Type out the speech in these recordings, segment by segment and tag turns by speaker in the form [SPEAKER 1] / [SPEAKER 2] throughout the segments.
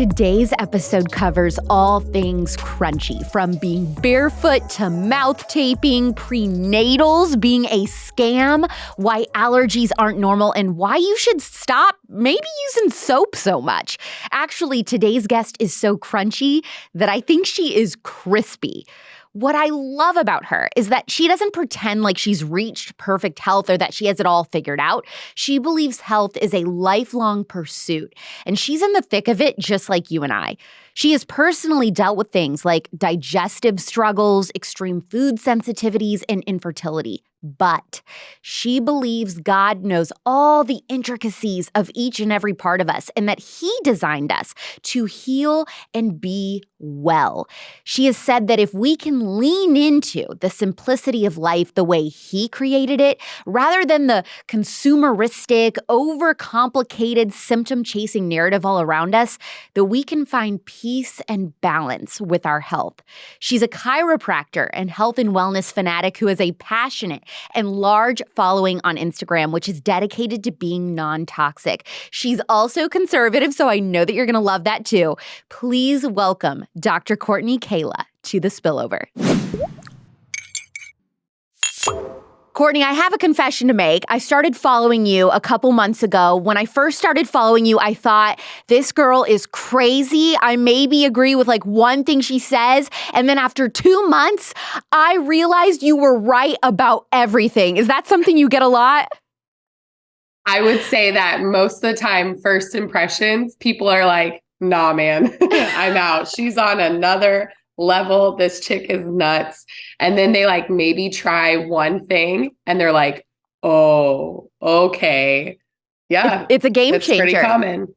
[SPEAKER 1] Today's episode covers all things crunchy, from being barefoot to mouth taping, prenatals being a scam, why allergies aren't normal, and why you should stop maybe using soap so much. Actually, today's guest is so crunchy that I think she is crispy. What I love about her is that she doesn't pretend like she's reached perfect health or that she has it all figured out. She believes health is a lifelong pursuit, and she's in the thick of it just like you and I. She has personally dealt with things like digestive struggles, extreme food sensitivities, and infertility. But she believes God knows all the intricacies of each and every part of us and that He designed us to heal and be well. She has said that if we can lean into the simplicity of life the way He created it, rather than the consumeristic, overcomplicated, symptom-chasing narrative all around us, that we can find peace and balance with our health. She's a chiropractor and health and wellness fanatic who has a passionate and large following on Instagram, which is dedicated to being non-toxic. She's also conservative, so I know that you're going to love that too. Please welcome Dr. Courtney Kahla to The Spillover. Courtney, I have a confession to make. I started following you a couple months ago. When I first started following you, I thought, this girl is crazy. I maybe agree with like one thing she says. And then after 2 months, I realized you were right about everything. Is that something you get a lot?
[SPEAKER 2] I would say that most of the time, first impressions, people are like, nah, man, I'm out. She's on another level. This chick is nuts. And then they like maybe try one thing and they're like, oh, okay. Yeah.
[SPEAKER 1] It's a game changer.
[SPEAKER 2] Pretty common.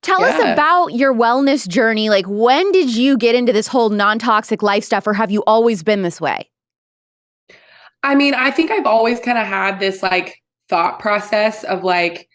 [SPEAKER 1] Tell us about your wellness journey. Like, when did you get into this whole non-toxic life stuff, or have you always been this way?
[SPEAKER 2] I mean, I think I've always kind of had this like thought process of like,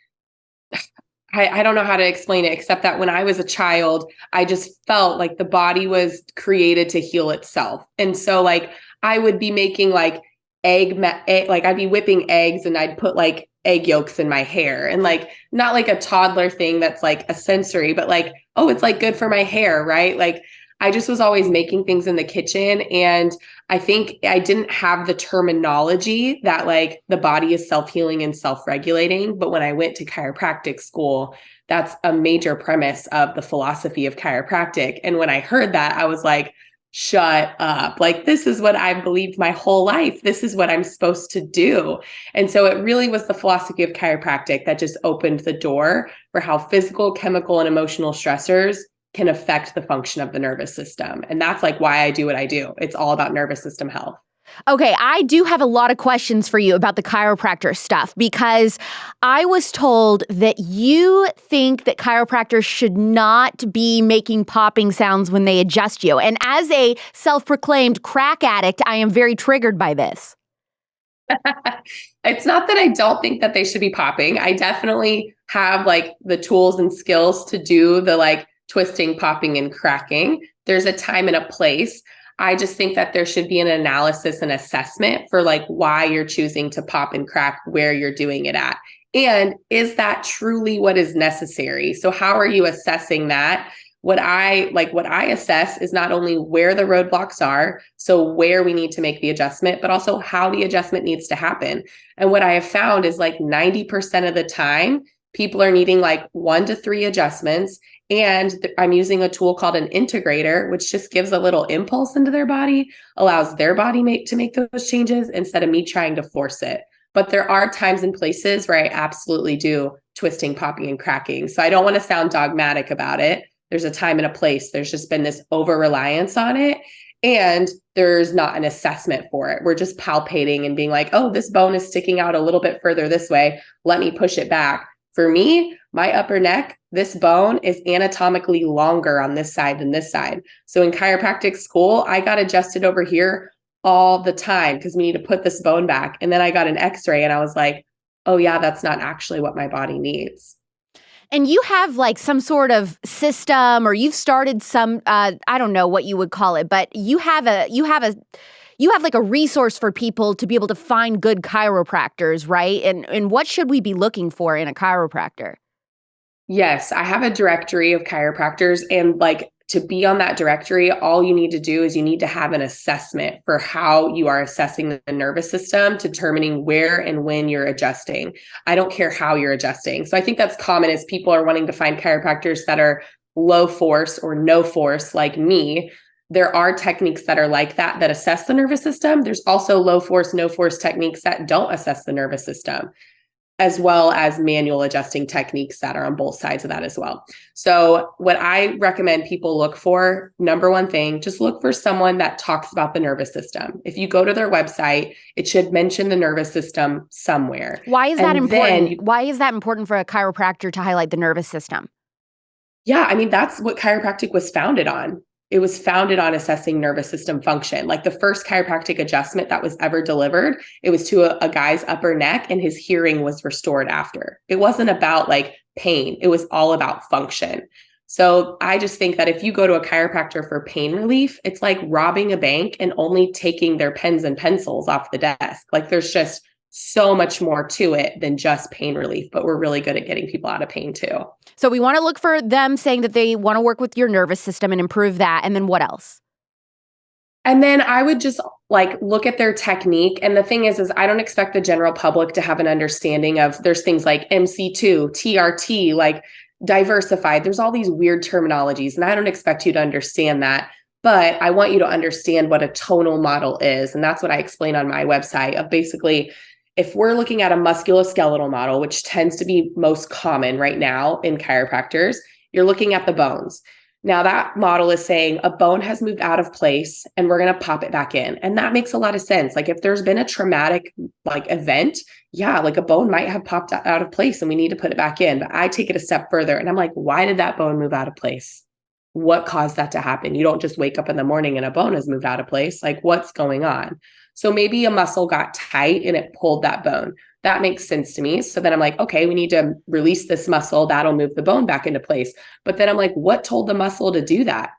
[SPEAKER 2] I don't know how to explain it, except that when I was a child, I just felt like the body was created to heal itself. And so like I would be making like like I'd be whipping eggs and I'd put like egg yolks in my hair, and like not like a toddler thing that's like a sensory, but like, oh, it's like good for my hair, right? Like I just was always making things in the kitchen. And I think I didn't have the terminology that like the body is self-healing and self-regulating. But when I went to chiropractic school, that's a major premise of the philosophy of chiropractic. And when I heard that, I was like, shut up. Like, this is what I've believed my whole life. This is what I'm supposed to do. And so it really was the philosophy of chiropractic that just opened the door for how physical, chemical, and emotional stressors can affect the function of the nervous system. And that's like why I do what I do. It's all about nervous system health.
[SPEAKER 1] Okay, I do have a lot of questions for you about the chiropractor stuff, because I was told that you think that chiropractors should not be making popping sounds when they adjust you. And as a self-proclaimed crack addict, I am very triggered by this.
[SPEAKER 2] It's not that I don't think that they should be popping. I definitely have like the tools and skills to do the like twisting, popping, and cracking. There's a time and a place. I just think that there should be an analysis and assessment for like why you're choosing to pop and crack, where you're doing it at. And is that truly what is necessary? So how are you assessing that? What I assess is not only where the roadblocks are, so where we need to make the adjustment, but also how the adjustment needs to happen. And what I have found is like 90% of the time, people are needing like 1 to 3 adjustments. And I'm using a tool called an integrator, which just gives a little impulse into their body, allows their body to make those changes instead of me trying to force it. But there are times and places where I absolutely do twisting, popping, and cracking. So I don't want to sound dogmatic about it. There's a time and a place. There's just been this over-reliance on it. And there's not an assessment for it. We're just palpating and being like, oh, this bone is sticking out a little bit further this way. Let me push it back. For me, my upper neck, this bone is anatomically longer on this side than this side. So in chiropractic school, I got adjusted over here all the time because we need to put this bone back. And then I got an x-ray and I was like, oh yeah, that's not actually what my body needs.
[SPEAKER 1] And you have like some sort of system, or you've started some, I don't know what you would call it, but you have like a resource for people to be able to find good chiropractors, right? And what should we be looking for in a chiropractor?
[SPEAKER 2] Yes, I have a directory of chiropractors, and like to be on that directory, all you need to do is you need to have an assessment for how you are assessing the nervous system, determining where and when you're adjusting. I don't care how you're adjusting. So I think that's common is people are wanting to find chiropractors that are low force or no force like me. There are techniques that are like that that assess the nervous system. There's also low force, no force techniques that don't assess the nervous system, as well as manual adjusting techniques that are on both sides of that as well. So what I recommend people look for, number one thing, just look for someone that talks about the nervous system. If you go to their website, it should mention the nervous system somewhere.
[SPEAKER 1] Why is that important? Why is that important for a chiropractor to highlight the nervous system?
[SPEAKER 2] Yeah, I mean, that's what chiropractic was founded on. It was founded on assessing nervous system function. Like the first chiropractic adjustment that was ever delivered, it was to a guy's upper neck and his hearing was restored after. It wasn't about like pain. It was all about function. So I just think that if you go to a chiropractor for pain relief, it's like robbing a bank and only taking their pens and pencils off the desk. Like there's just so much more to it than just pain relief, but we're really good at getting people out of pain too.
[SPEAKER 1] So we want to look for them saying that they want to work with your nervous system and improve that. And then what else?
[SPEAKER 2] And then I would just like look at their technique. And the thing is I don't expect the general public to have an understanding of there's things like MC2, TRT, like diversified. There's all these weird terminologies. And I don't expect you to understand that. But I want you to understand what a tonal model is. And that's what I explain on my website of basically, if we're looking at a musculoskeletal model, which tends to be most common right now in chiropractors, you're looking at the bones. Now that model is saying a bone has moved out of place and we're going to pop it back in. And that makes a lot of sense. Like if there's been a traumatic like event, yeah, like a bone might have popped out of place and we need to put it back in. But I take it a step further and I'm like, why did that bone move out of place? What caused that to happen? You don't just wake up in the morning and a bone has moved out of place. Like what's going on? So maybe a muscle got tight and it pulled that bone. That makes sense to me. So then I'm like, okay, we need to release this muscle. That'll move the bone back into place. But then I'm like, what told the muscle to do that?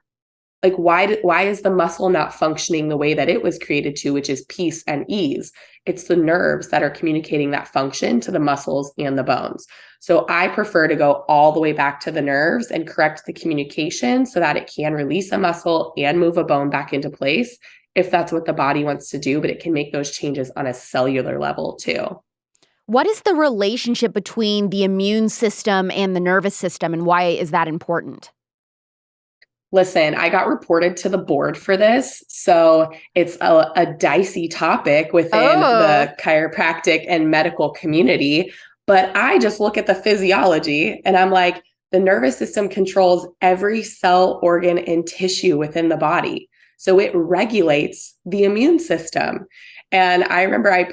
[SPEAKER 2] Like, why is the muscle not functioning the way that it was created to, which is peace and ease? It's the nerves that are communicating that function to the muscles and the bones. So I prefer to go all the way back to the nerves and correct the communication so that it can release a muscle and move a bone back into place if that's what the body wants to do, but it can make those changes on a cellular level too.
[SPEAKER 1] What is the relationship between the immune system and the nervous system, and why is that important?
[SPEAKER 2] Listen, I got reported to the board for this. So it's a dicey topic within the chiropractic and medical community. But I just look at the physiology and I'm like, the nervous system controls every cell, organ, and tissue within the body. So it regulates the immune system. And I remember I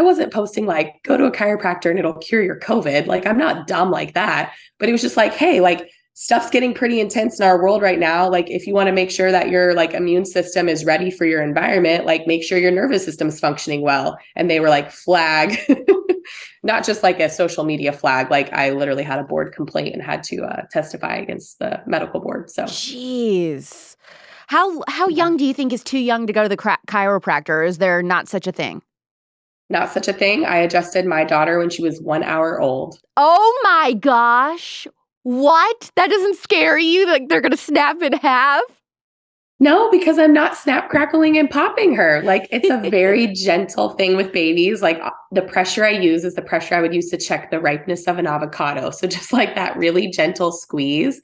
[SPEAKER 2] wasn't posting like, go to a chiropractor and it'll cure your COVID. Like, I'm not dumb like that. But it was just like, hey, like, stuff's getting pretty intense in our world right now. Like if you want to make sure that your like immune system is ready for your environment, like make sure your nervous system is functioning well. And they were like, flag, not just like a social media flag. Like I literally had a board complaint and had to testify against the medical board. So,
[SPEAKER 1] jeez, how young do you think is too young to go to the chiropractor? Is there not such a thing?
[SPEAKER 2] Not such a thing. I adjusted my daughter when she was 1 hour old.
[SPEAKER 1] Oh my gosh. What? That doesn't scare you? Like they're going to snap in half?
[SPEAKER 2] No, because I'm not snap, crackling, and popping her. Like it's a very gentle thing with babies. Like the pressure I use is the pressure I would use to check the ripeness of an avocado. So just like that really gentle squeeze,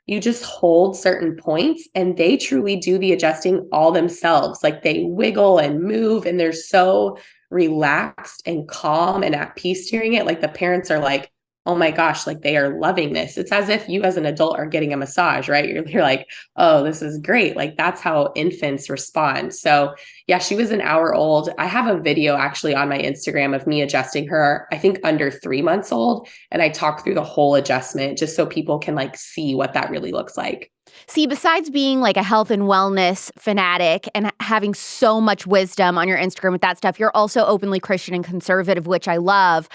[SPEAKER 2] you just hold certain points and they truly do the adjusting all themselves. Like they wiggle and move and they're so relaxed and calm and at peace during it. Like the parents are like, oh my gosh, like they are loving this. It's as if you as an adult are getting a massage, right? You're like, oh, this is great. Like that's how infants respond. So yeah, she was 1 hour old. I have a video actually on my Instagram of me adjusting her, I think under 3 months old. And I talk through the whole adjustment just so people can like see what that really looks like.
[SPEAKER 1] See, besides being like a health and wellness fanatic and having so much wisdom on your Instagram with that stuff, you're also openly Christian and conservative, which I love.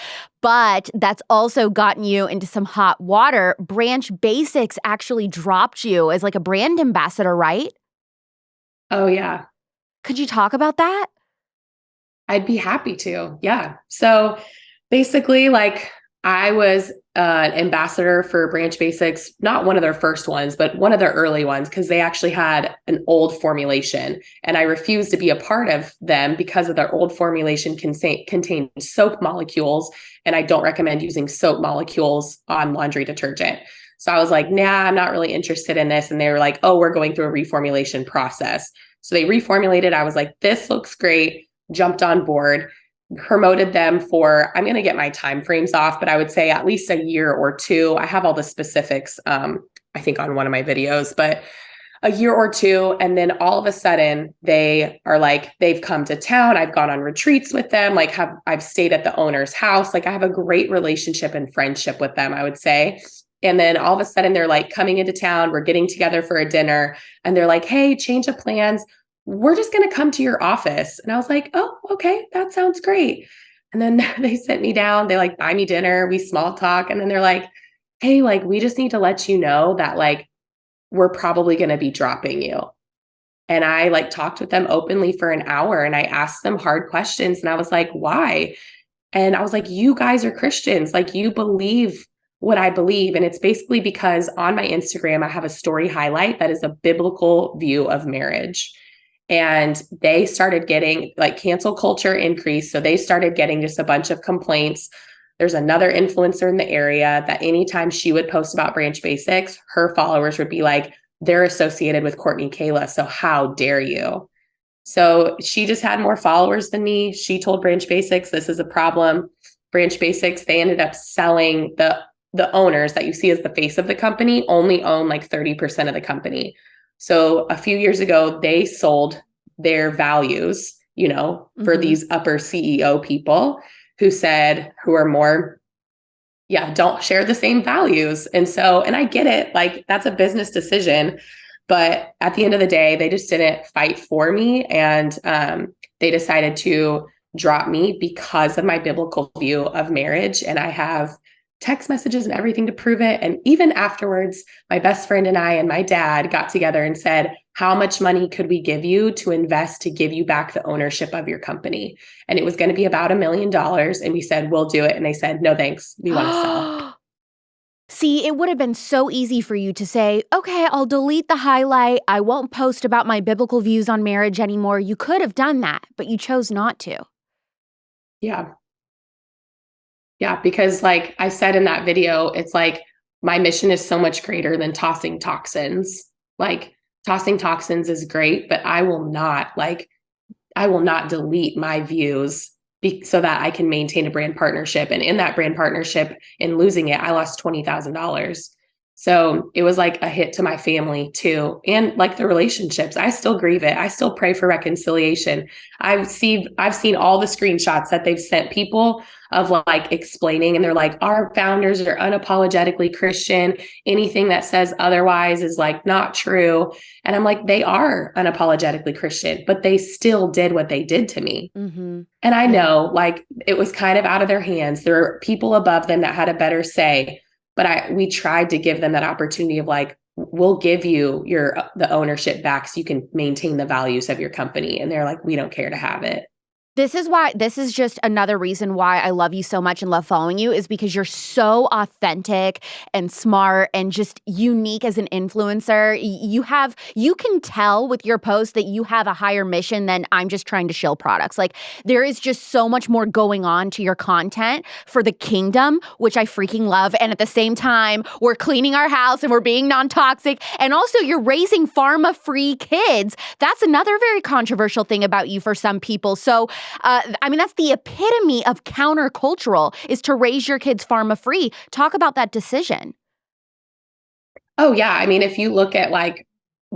[SPEAKER 1] But that's also gotten you into some hot water. Branch Basics actually dropped you as like a brand ambassador, right?
[SPEAKER 2] Oh, yeah.
[SPEAKER 1] Could you talk about that?
[SPEAKER 2] I'd be happy to. Yeah. So basically, like, I was an ambassador for Branch Basics, not one of their first ones, but one of their early ones, because they actually had an old formulation. And I refused to be a part of them because of their old formulation contained soap molecules. And I don't recommend using soap molecules on laundry detergent. So I was like, nah, I'm not really interested in this. And they were like, oh, we're going through a reformulation process. So they reformulated. I was like, this looks great. Jumped on board, promoted them for, I'm going to get my time frames off, but I would say at least a year or two. I have all the specifics, I think on one of my videos, but a year or two. And then all of a sudden they are like, they've come to town. I've gone on retreats with them. Like I've stayed at the owner's house. Like I have a great relationship and friendship with them, I would say. And then all of a sudden they're like coming into town. We're getting together for a dinner and they're like, hey, change of plans. We're just going to come to your office. And I was like, oh, okay, that sounds great. And then they sit me down, they like buy me dinner, we small talk. And then they're like, hey, like, we just need to let you know that like, we're probably going to be dropping you. And I like talked with them openly for an hour and I asked them hard questions. And I was like, why? And I was like, you guys are Christians. Like you believe what I believe. And it's basically because on my Instagram, I have a story highlight that is a biblical view of marriage. And they started getting like cancel culture increase. So they started getting just a bunch of complaints. There's another influencer in the area that anytime she would post about Branch Basics, her followers would be like, they're associated with Courtney and Kahla. So how dare you? So she just had more followers than me. She told Branch Basics, this is a problem. Branch Basics, they ended up selling the owners that you see as the face of the company only own like 30% of the company. So a few years ago, they sold their values, for these upper CEO people who are more, don't share the same values. And I get it, like that's a business decision. But at the end of the day, they just didn't fight for me. And they decided to drop me because of my biblical view of marriage. And I have text messages and everything to prove it. And even afterwards, my best friend and I and my dad got together and said, how much money could we give you to invest to give you back the ownership of your company? And it was going to be about $1 million. And we said, we'll do it. And they said, no, thanks. We want to sell.
[SPEAKER 1] See, it would have been so easy for you to say, okay, I'll delete the highlight. I won't post about my biblical views on marriage anymore. You could have done that, but you chose not to.
[SPEAKER 2] Yeah. Yeah, because like I said in that video, it's like my mission is so much greater than tossing toxins. Like tossing toxins is great, but I will not delete my views so that I can maintain a brand partnership. And in that brand partnership, in losing it, I lost $20,000. So it was like a hit to my family too. And like the relationships, I still grieve it. I still pray for reconciliation. I've seen all the screenshots that they've sent people of like explaining, and they're like, our founders are unapologetically Christian. Anything that says otherwise is like not true. And I'm like, they are unapologetically Christian, but they still did what they did to me. Mm-hmm. And I know like it was kind of out of their hands. There are people above them that had a better say. But we tried to give them that opportunity of like, we'll give you the ownership back so you can maintain the values of your company. And they're like, we don't care to have it.
[SPEAKER 1] This is just another reason why I love you so much and love following you, is because you're so authentic and smart and just unique as an influencer. You can tell with your posts that you have a higher mission than I'm just trying to shill products. Like there is just so much more going on to your content for the kingdom, which I freaking love. And at the same time, we're cleaning our house and we're being non-toxic. And also you're raising pharma-free kids. That's another very controversial thing about you for some people. So that's the epitome of countercultural, is to raise your kids pharma-free. Talk about that decision.
[SPEAKER 2] Oh, yeah. I mean, if you look at like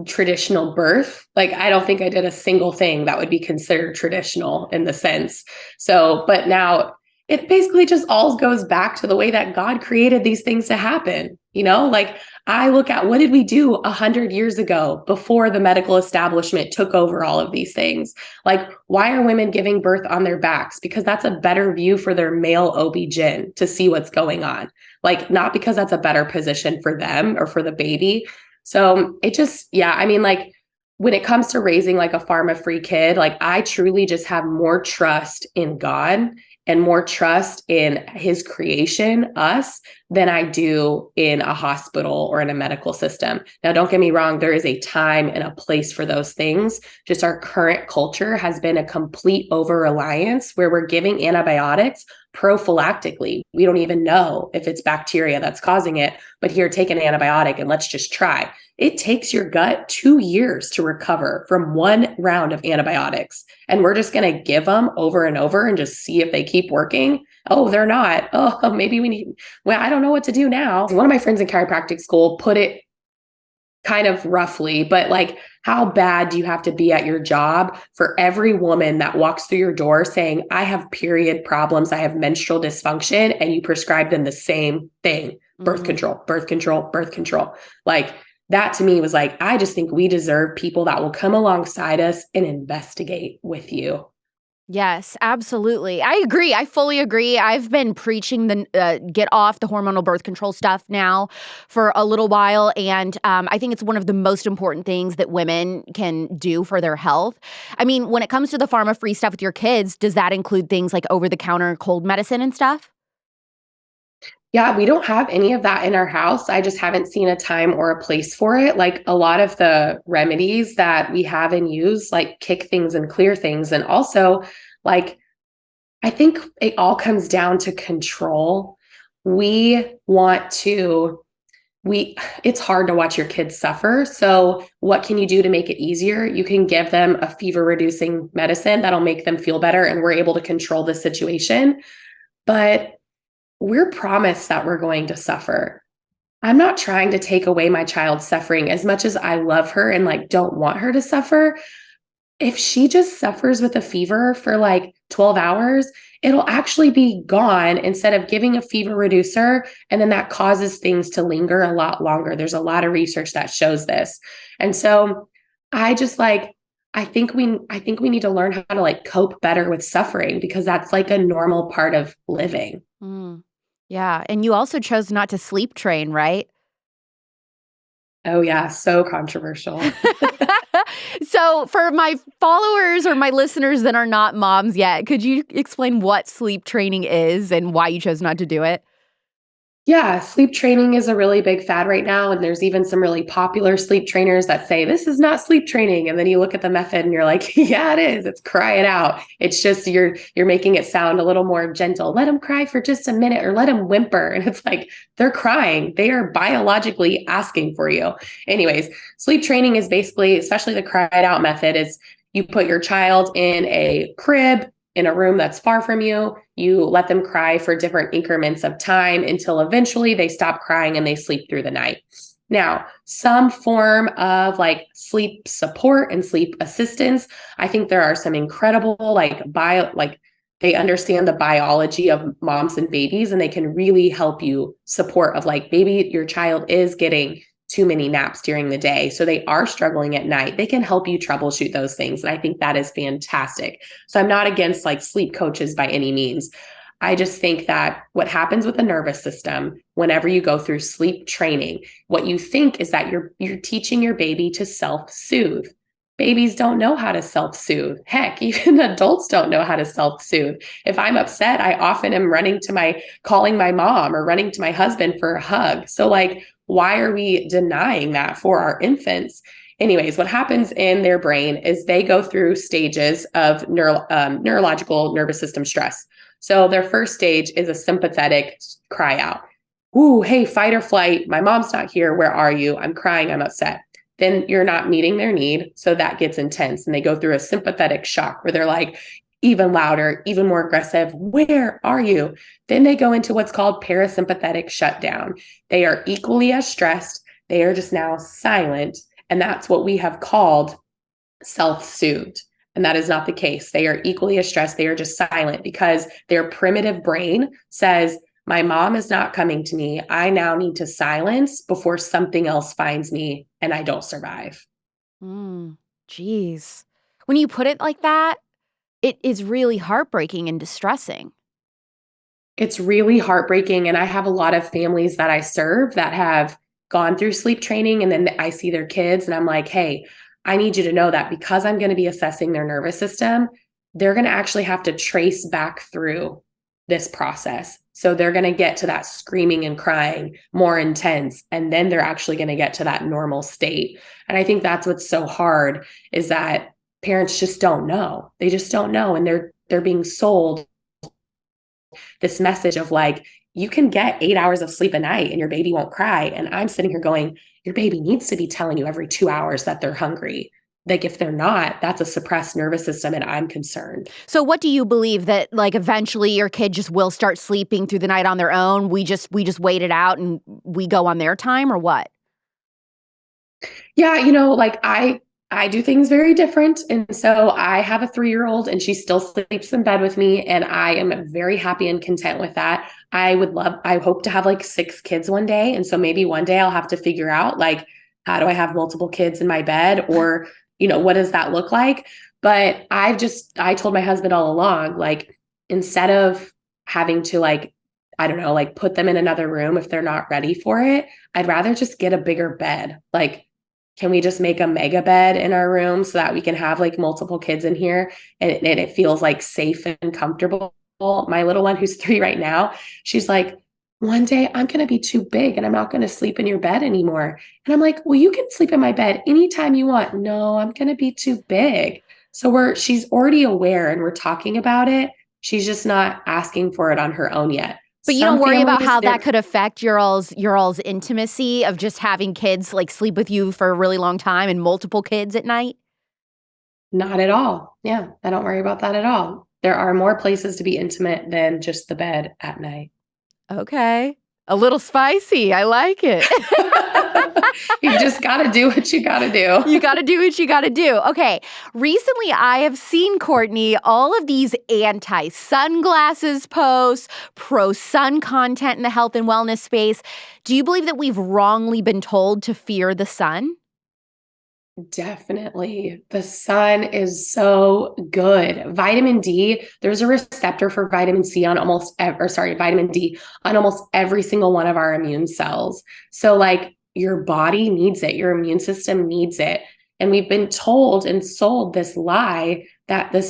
[SPEAKER 2] traditional birth, like I don't think I did a single thing that would be considered traditional in the sense. So, but now it basically just all goes back to the way that God created these things to happen. Like I look at what did we do 100 years ago before the medical establishment took over all of these things? Like, why are women giving birth on their backs? Because that's a better view for their male OB-GYN to see what's going on. Like, not because that's a better position for them or for the baby. So it just, like when it comes to raising like a pharma-free kid, like I truly just have more trust in God and more trust in his creation, us, than I do in a hospital or in a medical system. Now, don't get me wrong, there is a time and a place for those things. Just our current culture has been a complete over-reliance where we're giving antibiotics prophylactically. We don't even know if it's bacteria that's causing it, but here, take an antibiotic and let's just try. It takes your gut 2 years to recover from one round of antibiotics. And we're just going to give them over and over and just see if they keep working. Oh, they're not. Oh, maybe we need, well, I don't know what to do now. One of my friends in chiropractic school put it kind of roughly, but like, how bad do you have to be at your job for every woman that walks through your door saying, I have period problems, I have menstrual dysfunction, and you prescribe them the same thing, birth control, birth control, birth control. Like, that to me was like, I just think we deserve people that will come alongside us and investigate with you.
[SPEAKER 1] Yes, absolutely. I agree. I fully agree. I've been preaching the get off the hormonal birth control stuff now for a little while. And I think it's one of the most important things that women can do for their health. I mean, when it comes to the pharma-free stuff with your kids, does that include things like over-the-counter cold medicine and stuff?
[SPEAKER 2] Yeah, we don't have any of that in our house. I just haven't seen a time or a place for it. Like a lot of the remedies that we have and use, like kick things and clear things. And also, like, I think it all comes down to control. We want to, it's hard to watch your kids suffer. So what can you do to make it easier? You can give them a fever reducing medicine that'll make them feel better. And we're able to control the situation. But we're promised that we're going to suffer. I'm not trying to take away my child's suffering as much as I love her and like don't want her to suffer. If she just suffers with a fever for like 12 hours, it'll actually be gone instead of giving a fever reducer. And then that causes things to linger a lot longer. There's a lot of research that shows this. And so I just like, I think we need to learn how to like cope better with suffering because that's like a normal part of living.
[SPEAKER 1] Yeah. And you also chose not to sleep train, right?
[SPEAKER 2] Oh, yeah. So controversial.
[SPEAKER 1] So for my followers or my listeners that are not moms yet, could you explain what sleep training is and why you chose not to do it?
[SPEAKER 2] Yeah, sleep training is a really big fad right now. And there's even some really popular sleep trainers that say, this is not sleep training. And then you look at the method and you're like, yeah, it is. It's cry it out. It's just you're making it sound a little more gentle. Let them cry for just a minute or let them whimper. And it's like, they're crying. They are biologically asking for you. Anyways, sleep training is basically, especially the cry it out method, is you put your child in a crib, in a room that's far from you. You let them cry for different increments of time until eventually they stop crying and they sleep through the night. Now, some form of like sleep support and sleep assistance. I think there are some incredible they understand the biology of moms and babies and they can really help you support of like, maybe your child is getting too many naps during the day. So they are struggling at night. They can help you troubleshoot those things. And I think that is fantastic. So I'm not against like sleep coaches by any means. I just think that what happens with the nervous system, whenever you go through sleep training, what you think is that you're teaching your baby to self-soothe. Babies don't know how to self-soothe. Heck, even adults don't know how to self-soothe. If I'm upset, I often am calling my mom or running to my husband for a hug. So like, why are we denying that for our infants? Anyways, what happens in their brain is they go through stages of neurological nervous system stress. So their first stage is a sympathetic cry out. Ooh, hey, fight or flight. My mom's not here. Where are you? I'm crying. I'm upset. Then you're not meeting their need. So that gets intense. And they go through a sympathetic shock where they're like, even louder, even more aggressive. Where are you? Then they go into what's called parasympathetic shutdown. They are equally as stressed. They are just now silent. And that's what we have called self-soothed. And that is not the case. They are equally as stressed. They are just silent because their primitive brain says, my mom is not coming to me. I now need to silence before something else finds me and I don't survive.
[SPEAKER 1] Geez. When you put it like that, it is really heartbreaking and distressing.
[SPEAKER 2] It's really heartbreaking. And I have a lot of families that I serve that have gone through sleep training and then I see their kids and I'm like, hey, I need you to know that because I'm going to be assessing their nervous system, they're going to actually have to trace back through this process. So they're going to get to that screaming and crying more intense, and then they're actually going to get to that normal state. And I think that's what's so hard, is that parents just don't know. They just don't know. And they're being sold this message of like, you can get 8 hours of sleep a night and your baby won't cry. And I'm sitting here going, your baby needs to be telling you every 2 hours that they're hungry. Like if they're not, that's a suppressed nervous system, and I'm concerned.
[SPEAKER 1] So what do you believe, that like eventually your kid just will start sleeping through the night on their own? We just wait it out and we go on their time, or what?
[SPEAKER 2] Yeah, like I do things very different. And so I have a 3-year-old and she still sleeps in bed with me, and I am very happy and content with that. I hope to have like 6 kids one day. And so maybe one day I'll have to figure out like, how do I have multiple kids in my bed, or, what does that look like? But I told my husband all along, like, instead of having to like, I don't know, like put them in another room if they're not ready for it, I'd rather just get a bigger bed. Like, can we just make a mega bed in our room so that we can have like multiple kids in here, and it feels like safe and comfortable? My little one, who's 3 right now, she's like, one day I'm going to be too big and I'm not going to sleep in your bed anymore. And I'm like, well, you can sleep in my bed anytime you want. No, I'm going to be too big. So she's already aware and we're talking about it. She's just not asking for it on her own yet.
[SPEAKER 1] But you don't worry about how that could affect your all's intimacy of just having kids like sleep with you for a really long time and multiple kids at night?
[SPEAKER 2] Not at all. Yeah, I don't worry about that at all. There are more places to be intimate than just the bed at night.
[SPEAKER 1] Okay. A little spicy. I like it.
[SPEAKER 2] You just got to do what you got to do.
[SPEAKER 1] You got to do what you got to do. Okay. Recently, I have seen, Courtney, all of these anti-sunglasses posts, pro-sun content in the health and wellness space. Do you believe that we've wrongly been told to fear the sun?
[SPEAKER 2] Definitely. The sun is so good. Vitamin D, there's a receptor for vitamin D on almost every single one of our immune cells. So like your body needs it, your immune system needs it. And we've been told and sold this lie that the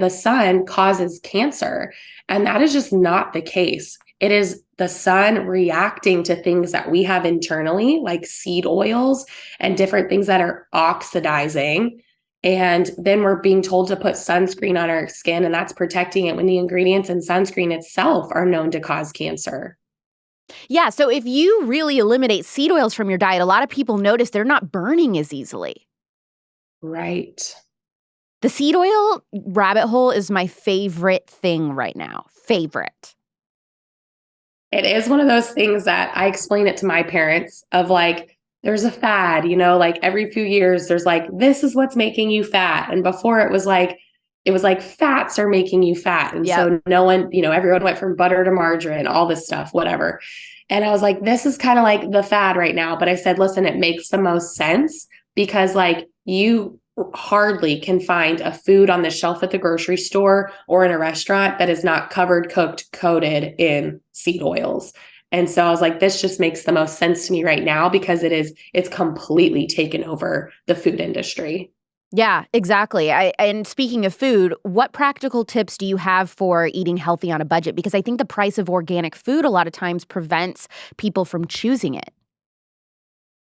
[SPEAKER 2] sun causes cancer. And that is just not the case. It is the sun reacting to things that we have internally, like seed oils and different things that are oxidizing. And then we're being told to put sunscreen on our skin, and that's protecting it when the ingredients in sunscreen itself are known to cause cancer.
[SPEAKER 1] Yeah. So if you really eliminate seed oils from your diet, a lot of people notice they're not burning as easily.
[SPEAKER 2] Right.
[SPEAKER 1] The seed oil rabbit hole is my favorite thing right now. Favorite.
[SPEAKER 2] It is one of those things that I explain it to my parents of like, there's a fad, like every few years there's like, this is what's making you fat. And before it was like fats are making you fat. And so no one, everyone went from butter to margarine, all this stuff, whatever. And I was like, this is kind of like the fad right now. But I said, listen, it makes the most sense because like you hardly can find a food on the shelf at the grocery store or in a restaurant that is not covered, cooked, coated in seed oils. And so I was like, this just makes the most sense to me right now because it's completely taken over the food industry.
[SPEAKER 1] Yeah, exactly. And speaking of food, what practical tips do you have for eating healthy on a budget? Because I think the price of organic food a lot of times prevents people from choosing it.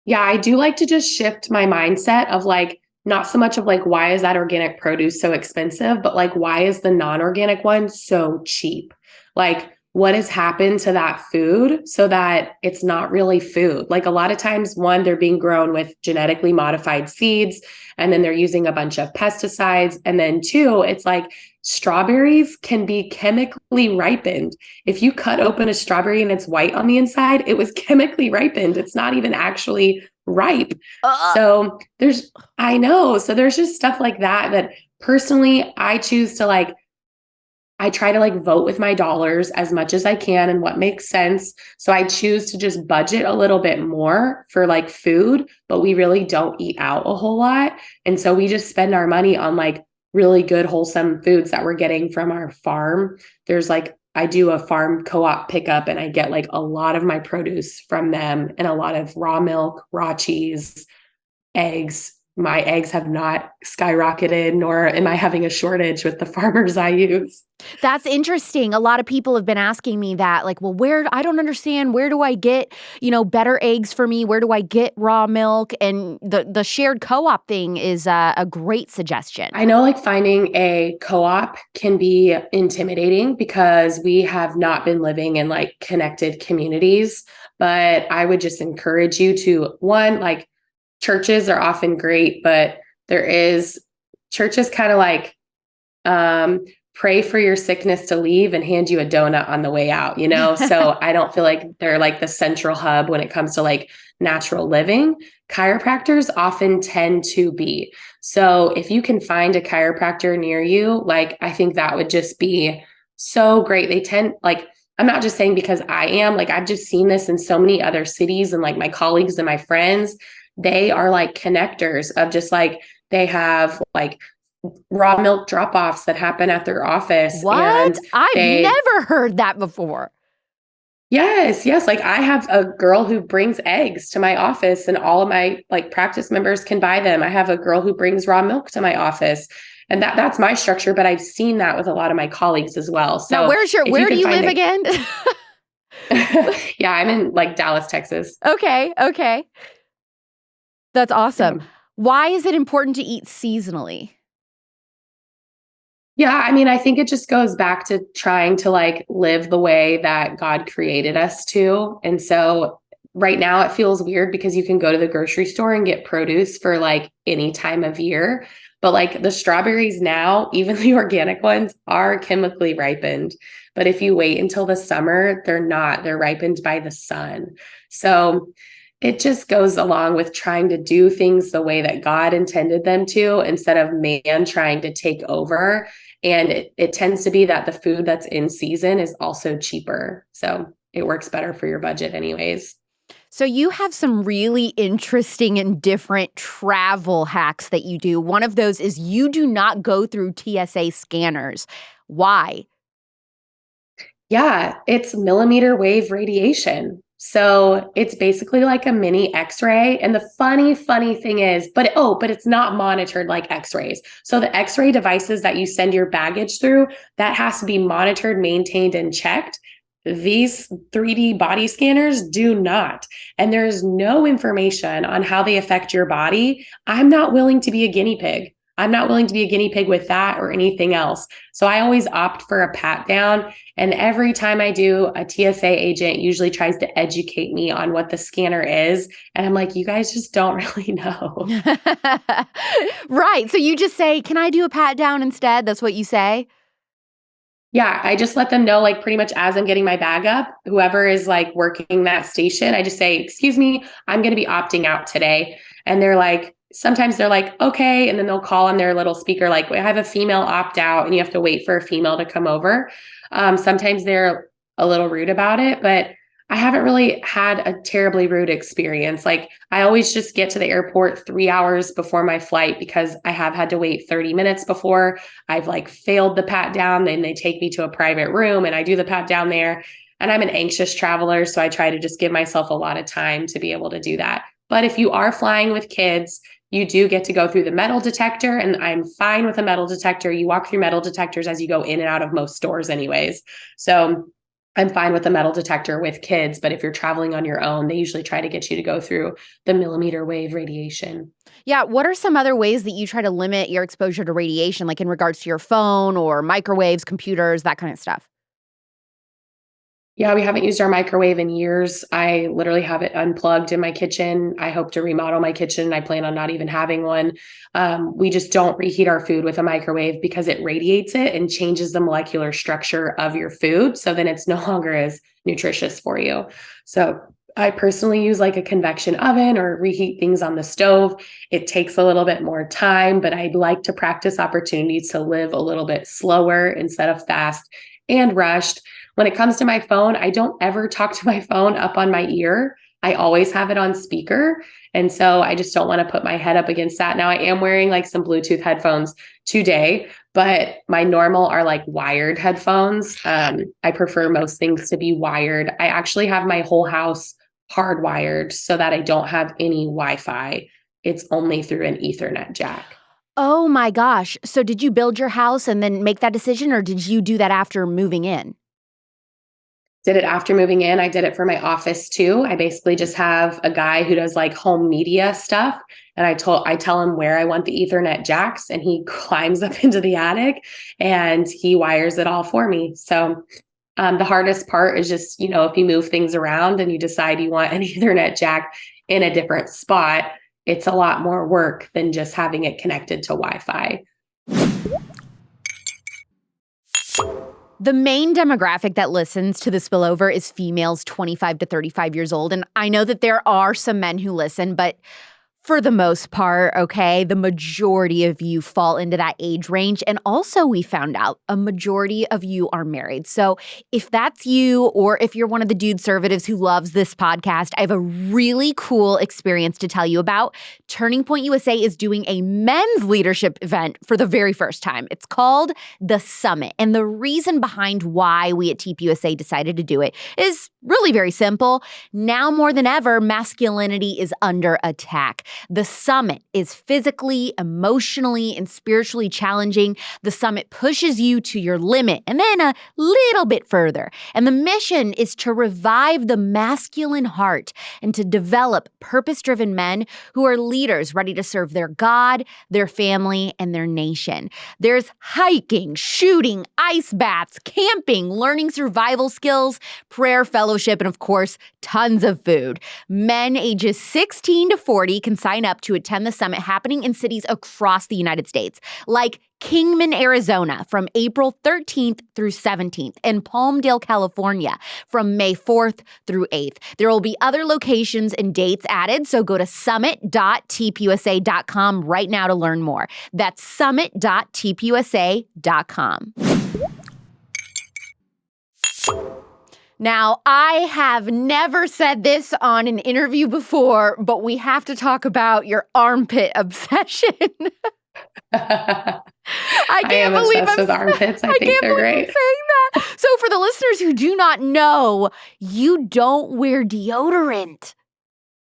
[SPEAKER 2] Yeah, I do like to just shift my mindset of like, not so much of like, why is that organic produce so expensive, but like, why is the non-organic one so cheap? Like, what has happened to that food so that it's not really food? Like a lot of times, one, they're being grown with genetically modified seeds, and then they're using a bunch of pesticides. And then two, it's like strawberries can be chemically ripened. If you cut open a strawberry and it's white on the inside, it was chemically ripened. It's not even actually ripe. So there's just stuff like that personally I choose to like, I try to like vote with my dollars as much as I can and what makes sense. So I choose to just budget a little bit more for like food, but we really don't eat out a whole lot. And so we just spend our money on like really good, wholesome foods that we're getting from our farm. There's like, I do a farm co-op pickup and I get like a lot of my produce from them and a lot of raw milk, raw cheese, eggs, my eggs have not skyrocketed, nor am I having a shortage with the farmers I use.
[SPEAKER 1] That's interesting. A lot of people have been asking me that, like, well, I don't understand. Where do I get, better eggs for me? Where do I get raw milk? And the shared co-op thing is a great suggestion.
[SPEAKER 2] I know like finding a co-op can be intimidating because we have not been living in like connected communities, but I would just encourage you to one, like churches are often great, but churches kind of like, pray for your sickness to leave and hand you a donut on the way out, So I don't feel like they're like the central hub when it comes to like natural living. Chiropractors often tend to be. So if you can find a chiropractor near you, like I think that would just be so great. They tend like, I'm not just saying because I am, like I've just seen this in so many other cities and like my colleagues and my friends, they are like connectors of just like, they have like raw milk drop-offs that happen at their office.
[SPEAKER 1] What?
[SPEAKER 2] And
[SPEAKER 1] I've never heard that before.
[SPEAKER 2] Yes. Like I have a girl who brings eggs to my office and all of my like practice members can buy them. I have a girl who brings raw milk to my office. And that's my structure, but I've seen that with a lot of my colleagues as well. So
[SPEAKER 1] now, where do you live again?
[SPEAKER 2] Yeah, I'm in like Dallas, Texas.
[SPEAKER 1] Okay. That's awesome. Why is it important to eat seasonally?
[SPEAKER 2] Yeah, I mean, I think it just goes back to trying to like live the way that God created us to. And so right now it feels weird because you can go to the grocery store and get produce for like any time of year. But like the strawberries now, even the organic ones, are chemically ripened. But if you wait until the summer, they're not. They're ripened by the sun. So it just goes along with trying to do things the way that God intended them to instead of man trying to take over. And it tends to be that the food that's in season is also cheaper. So it works better for your budget anyways.
[SPEAKER 1] So you have some really interesting and different travel hacks that you do. One of those is you do not go through TSA scanners. Why?
[SPEAKER 2] Yeah, it's millimeter wave radiation. So it's basically like a mini x-ray. And the funny thing is, but it's not monitored like x-rays. So the x-ray devices that you send your baggage through, that has to be monitored, maintained, and checked. These 3D body scanners do not. And there's no information on how they affect your body. I'm not willing to be a guinea pig. I'm not willing to be a guinea pig with that or anything else. So I always opt for a pat down. And every time I do, a TSA agent usually tries to educate me on what the scanner is. And I'm like, you guys just don't really know.
[SPEAKER 1] Right. So you just say, can I do a pat down instead? That's what you say?
[SPEAKER 2] Yeah, I just let them know, like pretty much as I'm getting my bag up, whoever is like working that station, I just say, excuse me, I'm going to be opting out today. And sometimes they're like, okay. And then they'll call on their little speaker, like, I have a female opt out and you have to wait for a female to come over. Sometimes they're a little rude about it, but I haven't really had a terribly rude experience. Like I always just get to the airport 3 hours before my flight because I have had to wait 30 minutes before. I've like failed the pat down. Then they take me to a private room and I do the pat down there. And I'm an anxious traveler. So I try to just give myself a lot of time to be able to do that. But if you are flying with kids, you do get to go through the metal detector, and I'm fine with a metal detector. You walk through metal detectors as you go in and out of most stores anyways. So I'm fine with a metal detector with kids, but if you're traveling on your own, they usually try to get you to go through the millimeter wave radiation.
[SPEAKER 1] Yeah. What are some other ways that you try to limit your exposure to radiation, like in regards to your phone or microwaves, computers, that kind of stuff?
[SPEAKER 2] Yeah, we haven't used our microwave in years. I literally have it unplugged in my kitchen. I hope to remodel my kitchen. I plan on not even having one. We just don't reheat our food with a microwave because it radiates it and changes the molecular structure of your food. So then it's no longer as nutritious for you. So I personally use like a convection oven or reheat things on the stove. It takes a little bit more time, but I'd like to practice opportunities to live a little bit slower instead of fast and rushed. When it comes to my phone, I don't ever talk to my phone up on my ear. I always have it on speaker. And so I just don't want to put my head up against that. Now I am wearing like some Bluetooth headphones today, but my normal are like wired headphones. I prefer most things to be wired. I actually have my whole house hardwired so that I don't have any Wi-Fi it's only through an Ethernet jack.
[SPEAKER 1] Oh my gosh. So did you build your house and then make that decision, or did you do that after moving in?
[SPEAKER 2] Did it after moving in. I did it for my office too. I basically just have a guy who does like home media stuff. And I tell him where I want the Ethernet jacks, and he climbs up into the attic and he wires it all for me. So the hardest part is just, if you move things around and you decide you want an Ethernet jack in a different spot, it's a lot more work than just having it connected to Wi-Fi.
[SPEAKER 1] The main demographic that listens to the spillover is females 25 to 35 years old. And I know that there are some men who listen, but for the most part, okay, the majority of you fall into that age range. And also, we found out a majority of you are married. So if that's you, or if you're one of the dude conservatives who loves this podcast, I have a really cool experience to tell you about. Turning Point USA is doing a men's leadership event for the very first time. It's called The Summit. And the reason behind why we at TPUSA decided to do it is really very simple. Now more than ever, masculinity is under attack. The summit is physically, emotionally, and spiritually challenging. The summit pushes you to your limit and then a little bit further. And the mission is to revive the masculine heart and to develop purpose-driven men who are leaders ready to serve their God, their family, and their nation. There's hiking, shooting, ice baths, camping, learning survival skills, prayer, fellowship, and of course, tons of food. Men ages 16 to 40 can sign up to attend the summit happening in cities across the United States, like Kingman, Arizona, from April 13th through 17th, and Palmdale, California, from May 4th through 8th. There will be other locations and dates added, so go to summit.tpusa.com right now to learn more. That's summit.tpusa.com. Now, I have never said this on an interview before, but we have to talk about your armpit obsession. I am
[SPEAKER 2] obsessed with armpits. I think they're great.
[SPEAKER 1] Saying that. So for the listeners who do not know, you don't wear deodorant.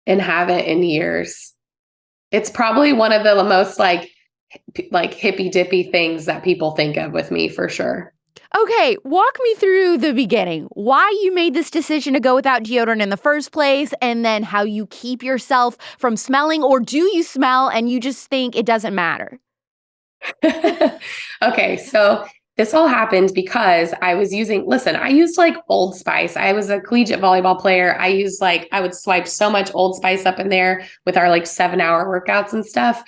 [SPEAKER 2] And haven't in years. It's probably one of the most like hippy dippy things that people think of with me, for sure.
[SPEAKER 1] Okay, walk me through the beginning. Why you made this decision to go without deodorant in the first place, and then how you keep yourself from smelling, or do you smell and you just think it doesn't matter?
[SPEAKER 2] Okay, so this all happened because I used like Old Spice. I was a collegiate volleyball player. I would swipe so much Old Spice up in there with our 7-hour workouts and stuff.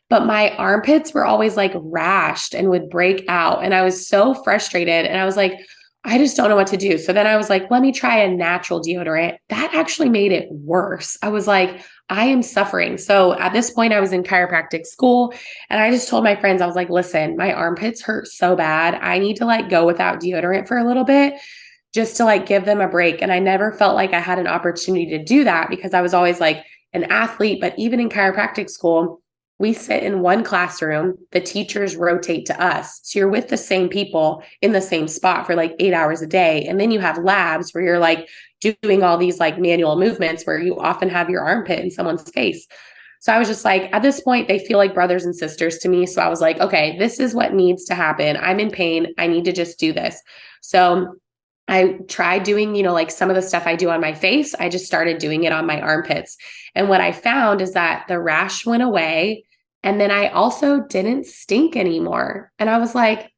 [SPEAKER 2] But my armpits were always rashed and would break out. And I was so frustrated. And I was like, I just don't know what to do. So then I was like, let me try a natural deodorant. That actually made it worse. I was like, I am suffering. So at this point, I was in chiropractic school, and I just told my friends, I was like, listen, my armpits hurt so bad. I need to go without deodorant for a little bit just to give them a break. And I never felt like I had an opportunity to do that because I was always an athlete. But even in chiropractic school, we sit in one classroom, the teachers rotate to us. So you're with the same people in the same spot for 8 hours a day. And then you have labs where you're doing all these manual movements where you often have your armpit in someone's face. So I was just at this point, they feel like brothers and sisters to me. So I was like, okay, this is what needs to happen. I'm in pain. I need to just do this. So I tried doing, some of the stuff I do on my face. I just started doing it on my armpits. And what I found is that the rash went away. And then I also didn't stink anymore. And I was like,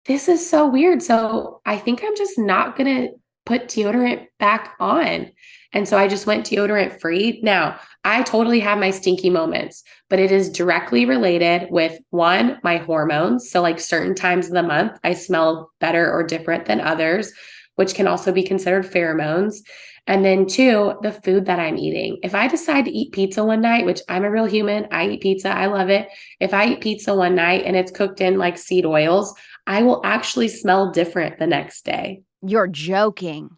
[SPEAKER 2] this is so weird. So I think I'm just not going to put deodorant back on. And so I just went deodorant free. Now, I totally have my stinky moments, but it is directly related with one, my hormones. So certain times of the month, I smell better or different than others, which can also be considered pheromones. And then two, the food that I'm eating. If I decide to eat pizza one night, which I'm a real human, I eat pizza, I love it. If I eat pizza one night and it's cooked in seed oils, I will actually smell different the next day.
[SPEAKER 1] You're joking.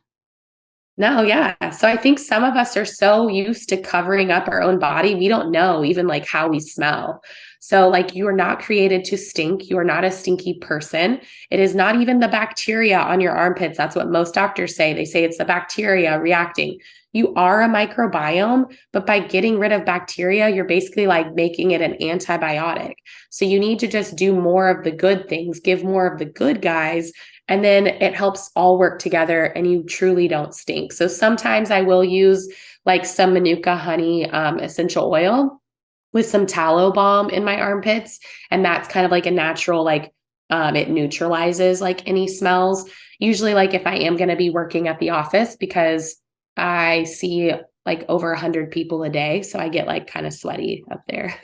[SPEAKER 2] No, yeah. So I think some of us are so used to covering up our own body, we don't know even how we smell. So like you are not created to stink. You are not a stinky person. It is not even the bacteria on your armpits. That's what most doctors say. They say it's the bacteria reacting. You are a microbiome, but by getting rid of bacteria, you're basically like making it an antibiotic. So you need to just do more of the good things, give more of the good guys, and then it helps all work together and you truly don't stink. So sometimes I will use like some Manuka honey essential oil with some tallow balm in my armpits. And that's kind of like a natural, like it neutralizes like any smells. Usually like if I am going to be working at the office, because I see like over 100 people a day. So I get like kind of sweaty up there.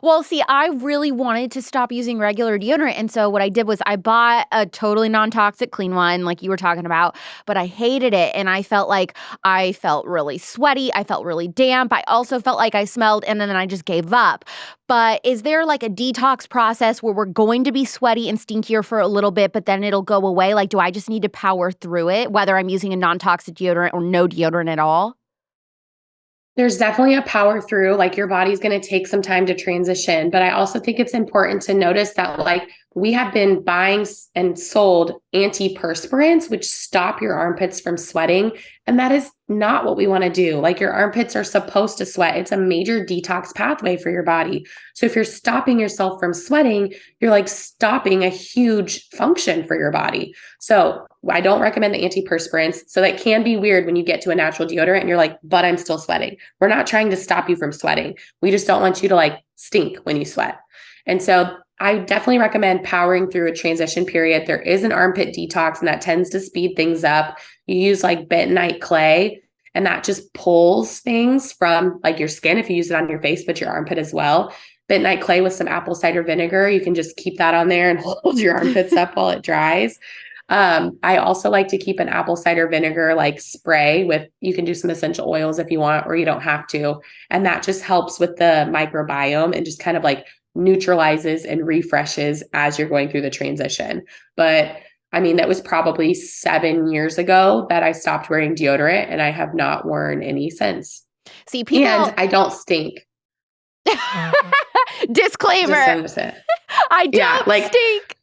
[SPEAKER 1] Well, see, I really wanted to stop using regular deodorant. And so what I did was I bought a totally non-toxic clean one, like you were talking about, but I hated it. And I felt like I felt really sweaty. I felt really damp. I also felt like I smelled, and then I just gave up. But is there like a detox process where we're going to be sweaty and stinkier for a little bit, but then it'll go away? Like, do I just need to power through it, whether I'm using a non-toxic deodorant or no deodorant at all?
[SPEAKER 2] There's definitely a power through, like your body's going to take some time to transition. But I also think it's important to notice that like we have been buying and sold antiperspirants, which stop your armpits from sweating. And that is not what we want to do. Like your armpits are supposed to sweat. It's a major detox pathway for your body. So if you're stopping yourself from sweating, you're like stopping a huge function for your body. So I don't recommend the antiperspirants. So that can be weird when you get to a natural deodorant and you're like, but I'm still sweating. We're not trying to stop you from sweating. We just don't want you to like stink when you sweat. And so I definitely recommend powering through a transition period. There is an armpit detox, and that tends to speed things up. You use like bentonite clay, and that just pulls things from like your skin if you use it on your face, but your armpit as well. Bentonite clay with some apple cider vinegar. You can just keep that on there and hold your armpits up while it dries. I also like to keep an apple cider vinegar like spray with, you can do some essential oils if you want, or you don't have to. And that just helps with the microbiome and just kind of like neutralizes and refreshes as you're going through the transition. But I mean, that was probably 7 years ago that I stopped wearing deodorant, and I have not worn any since.
[SPEAKER 1] See, people.
[SPEAKER 2] And I don't stink.
[SPEAKER 1] Disclaimer. I don't stink.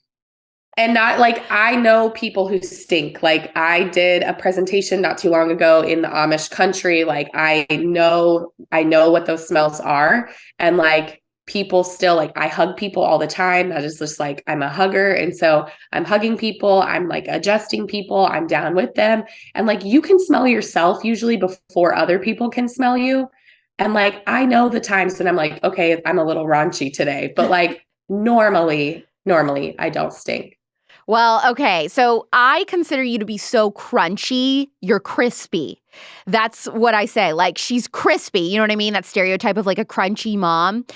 [SPEAKER 2] And not like, I know people who stink. Like I did a presentation not too long ago in the Amish country. Like I know what those smells are. And like people still, like I hug people all the time. That is just like, I'm a hugger. And so I'm hugging people. I'm like adjusting people. I'm down with them. And like, you can smell yourself usually before other people can smell you. And like, I know the times when I'm like, okay, I'm a little raunchy today, but like normally I don't stink.
[SPEAKER 1] Well, okay. So I consider you to be so crunchy, you're crispy. That's what I say. Like, she's crispy. You know what I mean? That stereotype of like a crunchy mom.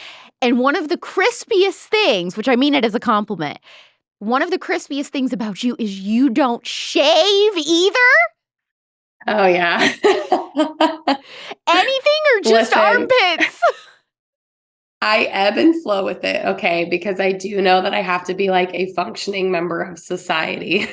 [SPEAKER 1] And one of the crispiest things, which I mean it as a compliment, one of the crispiest things about you is you don't shave either.
[SPEAKER 2] Oh, yeah.
[SPEAKER 1] Anything or just armpits?
[SPEAKER 2] I ebb and flow with it, okay, because I do know that I have to be like a functioning member of society.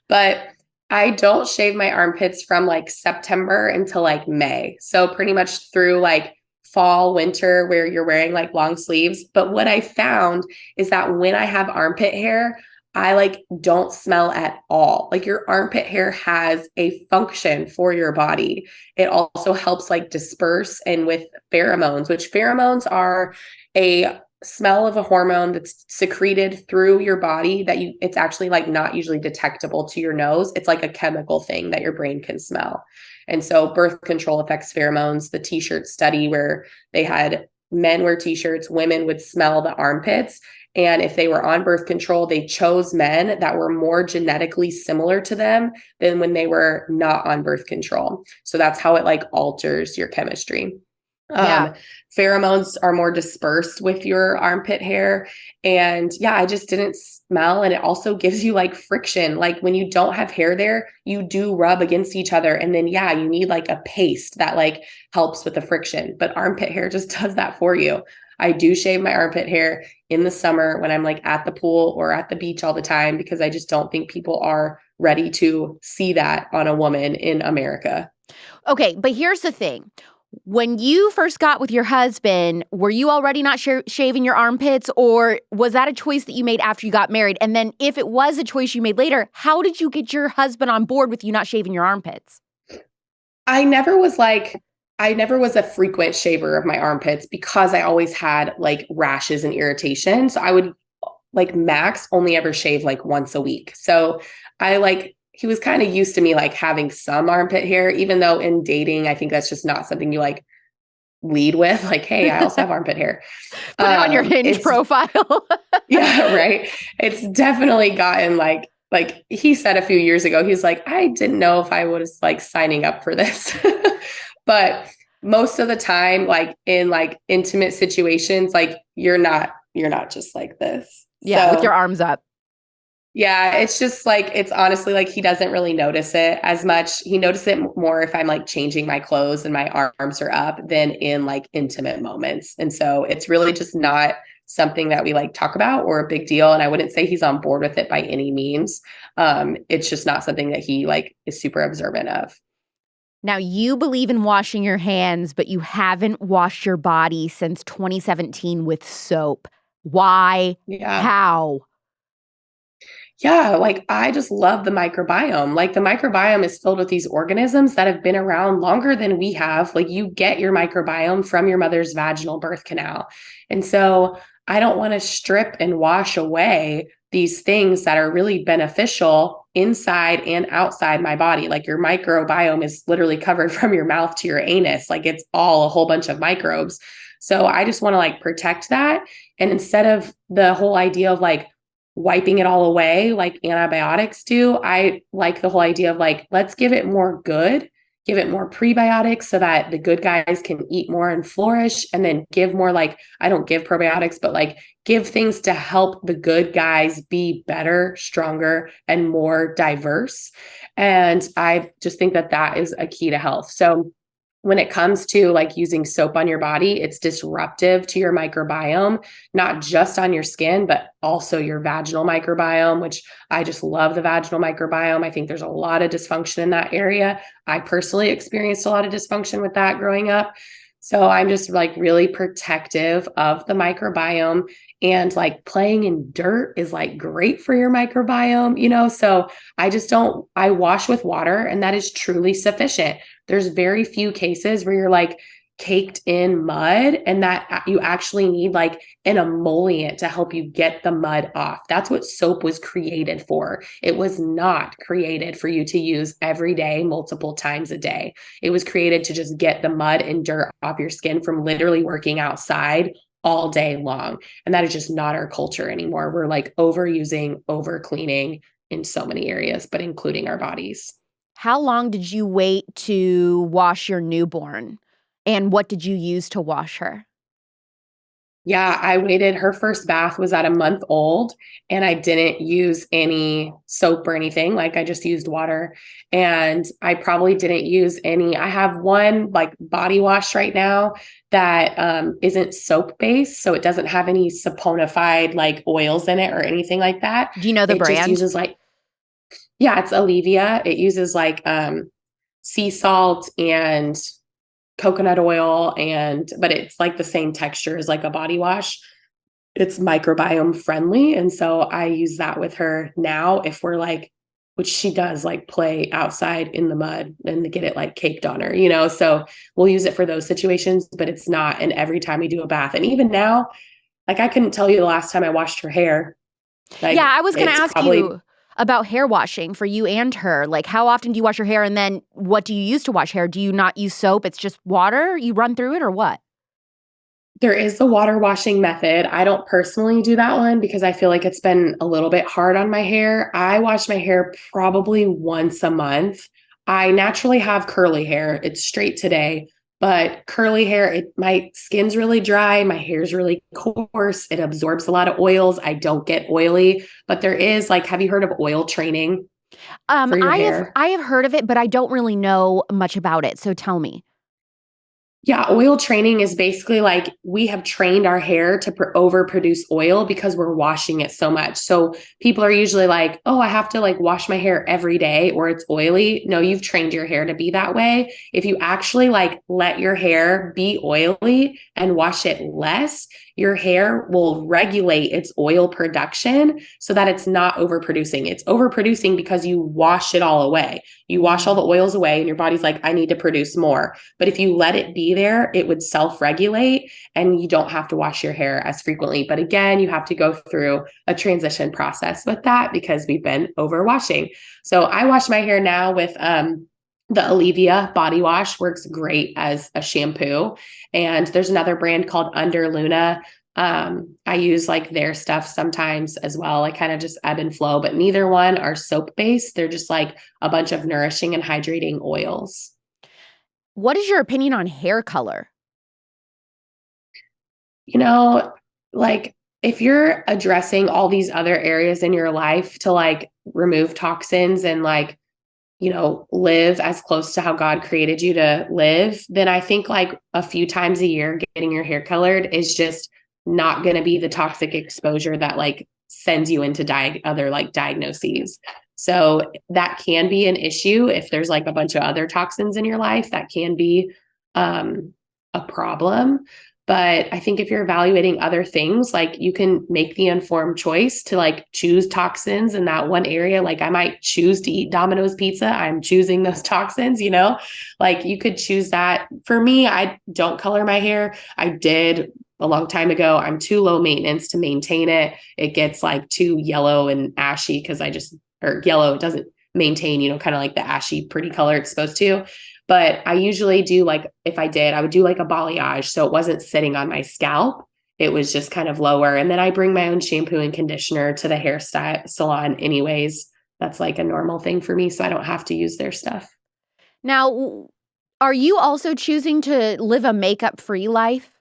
[SPEAKER 2] But I don't shave my armpits from like September until like May. So pretty much through like fall, winter, where you're wearing like long sleeves. But what I found is that when I have armpit hair, I like don't smell at all. Like your armpit hair has a function for your body. It also helps like disperse and with pheromones, which pheromones are a smell of a hormone that's secreted through your body that it's actually like not usually detectable to your nose. It's like a chemical thing that your brain can smell. And so birth control affects pheromones. The t-shirt study where they had men wear t-shirts, women would smell the armpits. And if they were on birth control, they chose men that were more genetically similar to them than when they were not on birth control. So that's how it like alters your chemistry. Pheromones are more dispersed with your armpit hair. And yeah, I just didn't smell. And it also gives you like friction. Like when you don't have hair there, you do rub against each other. And then, yeah, you need like a paste that like helps with the friction. But armpit hair just does that for you. I do shave my armpit hair in the summer when I'm like at the pool or at the beach all the time, because I just don't think people are ready to see that on a woman in America.
[SPEAKER 1] Okay, but here's the thing. When you first got with your husband, were you already not shaving your armpits, or was that a choice that you made after you got married? And then if it was a choice you made later, how did you get your husband on board with you not shaving your armpits?
[SPEAKER 2] I never was like, I never was a frequent shaver of my armpits because I always had like rashes and irritation. So I would like max only ever shave like once a week. So he was kind of used to me like having some armpit hair, even though in dating, I think that's just not something you like lead with. Like, hey, I also have armpit hair.
[SPEAKER 1] Put it on your Hinge profile.
[SPEAKER 2] Yeah, right. It's definitely gotten like he said a few years ago, he's like, I didn't know if I was like signing up for this. But most of the time, like in like intimate situations, like you're not just like this.
[SPEAKER 1] Yeah,
[SPEAKER 2] so,
[SPEAKER 1] with your arms up.
[SPEAKER 2] Yeah, it's just like, it's honestly like he doesn't really notice it as much. He notices it more if I'm like changing my clothes and my arms are up than in like intimate moments. And so it's really just not something that we like talk about or a big deal. And I wouldn't say he's on board with it by any means. It's just not something that he like is super observant of.
[SPEAKER 1] Now, you believe in washing your hands, but you haven't washed your body since 2017 with soap. Why?
[SPEAKER 2] Yeah.
[SPEAKER 1] How?
[SPEAKER 2] Yeah, like I just love the microbiome. Like the microbiome is filled with these organisms that have been around longer than we have. Like you get your microbiome from your mother's vaginal birth canal. And so I don't want to strip and wash away these things that are really beneficial inside and outside my body. Like your microbiome is literally covered from your mouth to your anus. Like it's all a whole bunch of microbes. So I just want to like protect that. And instead of the whole idea of like, wiping it all away like antibiotics do, I like the whole idea of like, let's give it more good, give it more prebiotics so that the good guys can eat more and flourish, and then give more like, I don't give probiotics, but like give things to help the good guys be better, stronger, and more diverse. And I just think that that is a key to health. So when it comes to like using soap on your body, it's disruptive to your microbiome, not just on your skin, but also your vaginal microbiome, which I just love the vaginal microbiome. I think there's a lot of dysfunction in that area. I personally experienced a lot of dysfunction with that growing up. So I'm just like really protective of the microbiome, and like playing in dirt is like great for your microbiome. So I wash with water, and that is truly sufficient. There's very few cases where you're like caked in mud and that you actually need like an emollient to help you get the mud off. That's what soap was created for. It was not created for you to use every day, multiple times a day. It was created to just get the mud and dirt off your skin from literally working outside all day long. And that is just not our culture anymore. We're like overusing, over cleaning in so many areas, but including our bodies.
[SPEAKER 1] How long did you wait to wash your newborn? And what did you use to wash her?
[SPEAKER 2] Yeah, I waited. Her first bath was at a month old, and I didn't use any soap or anything. Like I just used water, and I probably didn't use any. I have one like body wash right now that isn't soap based. So it doesn't have any saponified like oils in it or anything like that.
[SPEAKER 1] Do you know the
[SPEAKER 2] It
[SPEAKER 1] brand?
[SPEAKER 2] just uses like, yeah, it's Olivia. It uses like sea salt and coconut oil, but it's like the same texture as like a body wash. It's microbiome friendly. And so I use that with her now if we're like, which she does like play outside in the mud and get it like caked on her. So we'll use it for those situations, but it's not. And every time we do a bath, and even now, like I couldn't tell you the last time I washed her hair. Like,
[SPEAKER 1] yeah, I was going to ask you about hair washing for you and her. Like, how often do you wash your hair? And then what do you use to wash hair? Do you not use soap? It's just water? You run through it or what?
[SPEAKER 2] There is the water washing method. I don't personally do that one because I feel like it's been a little bit hard on my hair. I wash my hair probably once a month. I naturally have curly hair. It's straight today, but curly hair, my skin's really dry. My hair's really coarse. It absorbs a lot of oils. I don't get oily, but there is like, have you heard of oil training for your hair?
[SPEAKER 1] I have heard of it, but I don't really know much about it. So tell me.
[SPEAKER 2] Yeah, oil training is basically like we have trained our hair to overproduce oil because we're washing it so much. So people are usually like, oh, I have to like wash my hair every day or it's oily. No, you've trained your hair to be that way. If you actually like let your hair be oily and wash it less, your hair will regulate its oil production so that it's not overproducing. It's overproducing because you wash it all away. You wash all the oils away and your body's like, I need to produce more. But if you let it be there, it would self-regulate and you don't have to wash your hair as frequently. But again, you have to go through a transition process with that because we've been overwashing. So I wash my hair now with the Olivia body wash, works great as a shampoo. And there's another brand called Under Luna. I use like their stuff sometimes as well. I kind of just ebb and flow, but neither one are soap based. They're just like a bunch of nourishing and hydrating oils.
[SPEAKER 1] What is your opinion on hair color?
[SPEAKER 2] You know, like if you're addressing all these other areas in your life to like remove toxins and like, you know, live as close to how God created you to live, then I think like a few times a year getting your hair colored is just not going to be the toxic exposure that like sends you into other like diagnoses. So that can be an issue if there's like a bunch of other toxins in your life, that can be a problem. But I think if you're evaluating other things, like you can make the informed choice to like choose toxins in that one area. Like I might choose to eat Domino's pizza. I'm choosing those toxins, you know, like you could choose that. For me, I don't color my hair. I did a long time ago. I'm too low maintenance to maintain it. It gets like too yellow and ashy because or yellow, it doesn't maintain, you know, kind of like the ashy, pretty color it's supposed to. But I usually do like, if I would do like a balayage. So it wasn't sitting on my scalp. It was just kind of lower. And then I bring my own shampoo and conditioner to the hairstyle salon anyways. That's like a normal thing for me. So I don't have to use their stuff.
[SPEAKER 1] Now, are you also choosing to live a makeup-free life?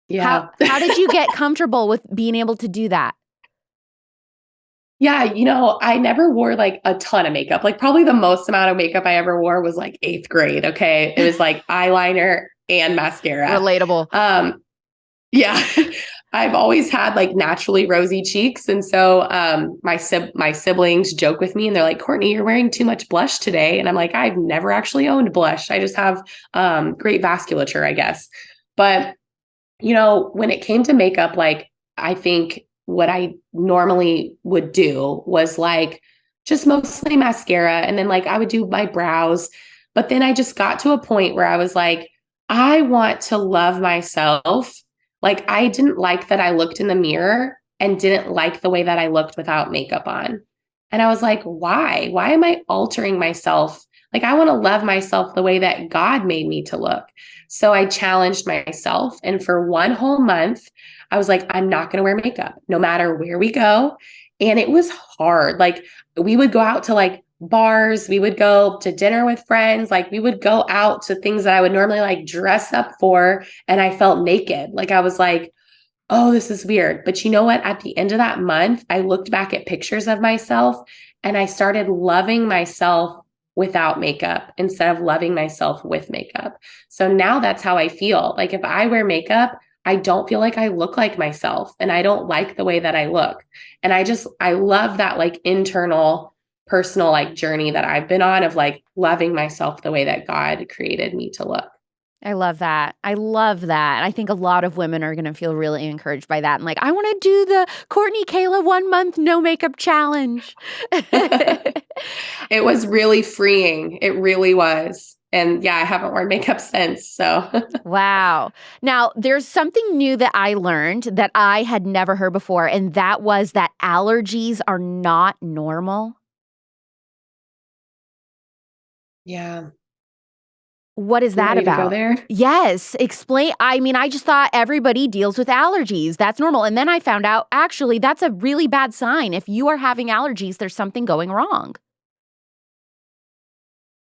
[SPEAKER 2] Yeah.
[SPEAKER 1] How did you get comfortable with being able to do that?
[SPEAKER 2] Yeah, you know, I never wore like a ton of makeup. Like probably the most amount of makeup I ever wore was like 8th grade. Okay. It was like eyeliner and mascara.
[SPEAKER 1] Relatable.
[SPEAKER 2] Yeah. I've always had like naturally rosy cheeks. And so my siblings joke with me and they're like, Courtney, you're wearing too much blush today. And I'm like, I've never actually owned blush. I just have great vasculature, I guess. But, you know, when it came to makeup, like I think what I normally would do was like just mostly mascara. And then like I would do my brows. But then I just got to a point where I was like, I want to love myself. Like I didn't like that I looked in the mirror and didn't like the way that I looked without makeup on. And I was like, why? Why am I altering myself? Like I want to love myself the way that God made me to look. So I challenged myself. And for one whole month, I was like, I'm not going to wear makeup no matter where we go. And it was hard. Like we would go out to like bars, we would go to dinner with friends, like we would go out to things that I would normally like dress up for. And I felt naked. Like I was like, oh, this is weird. But you know what? At the end of that month, I looked back at pictures of myself and I started loving myself without makeup instead of loving myself with makeup. So now that's how I feel. Like if I wear makeup, I don't feel like I look like myself and I don't like the way that I look. And I love that like internal personal like journey that I've been on of like loving myself the way that God created me to look.
[SPEAKER 1] I love that. I love that. I think a lot of women are going to feel really encouraged by that. And like, I want to do the Courtney Kahla 1 month no makeup challenge.
[SPEAKER 2] It was really freeing. It really was. And yeah, I haven't worn makeup since. So
[SPEAKER 1] wow. Now, there's something new that I learned that I had never heard before. And that was that allergies are not normal.
[SPEAKER 2] yeah.
[SPEAKER 1] What is that
[SPEAKER 2] Ready to go
[SPEAKER 1] about?
[SPEAKER 2] there?
[SPEAKER 1] Yes, explain. I mean, I just thought everybody deals with allergies. That's normal. And then I found out actually that's a really bad sign. If you are having allergies, there's something going wrong.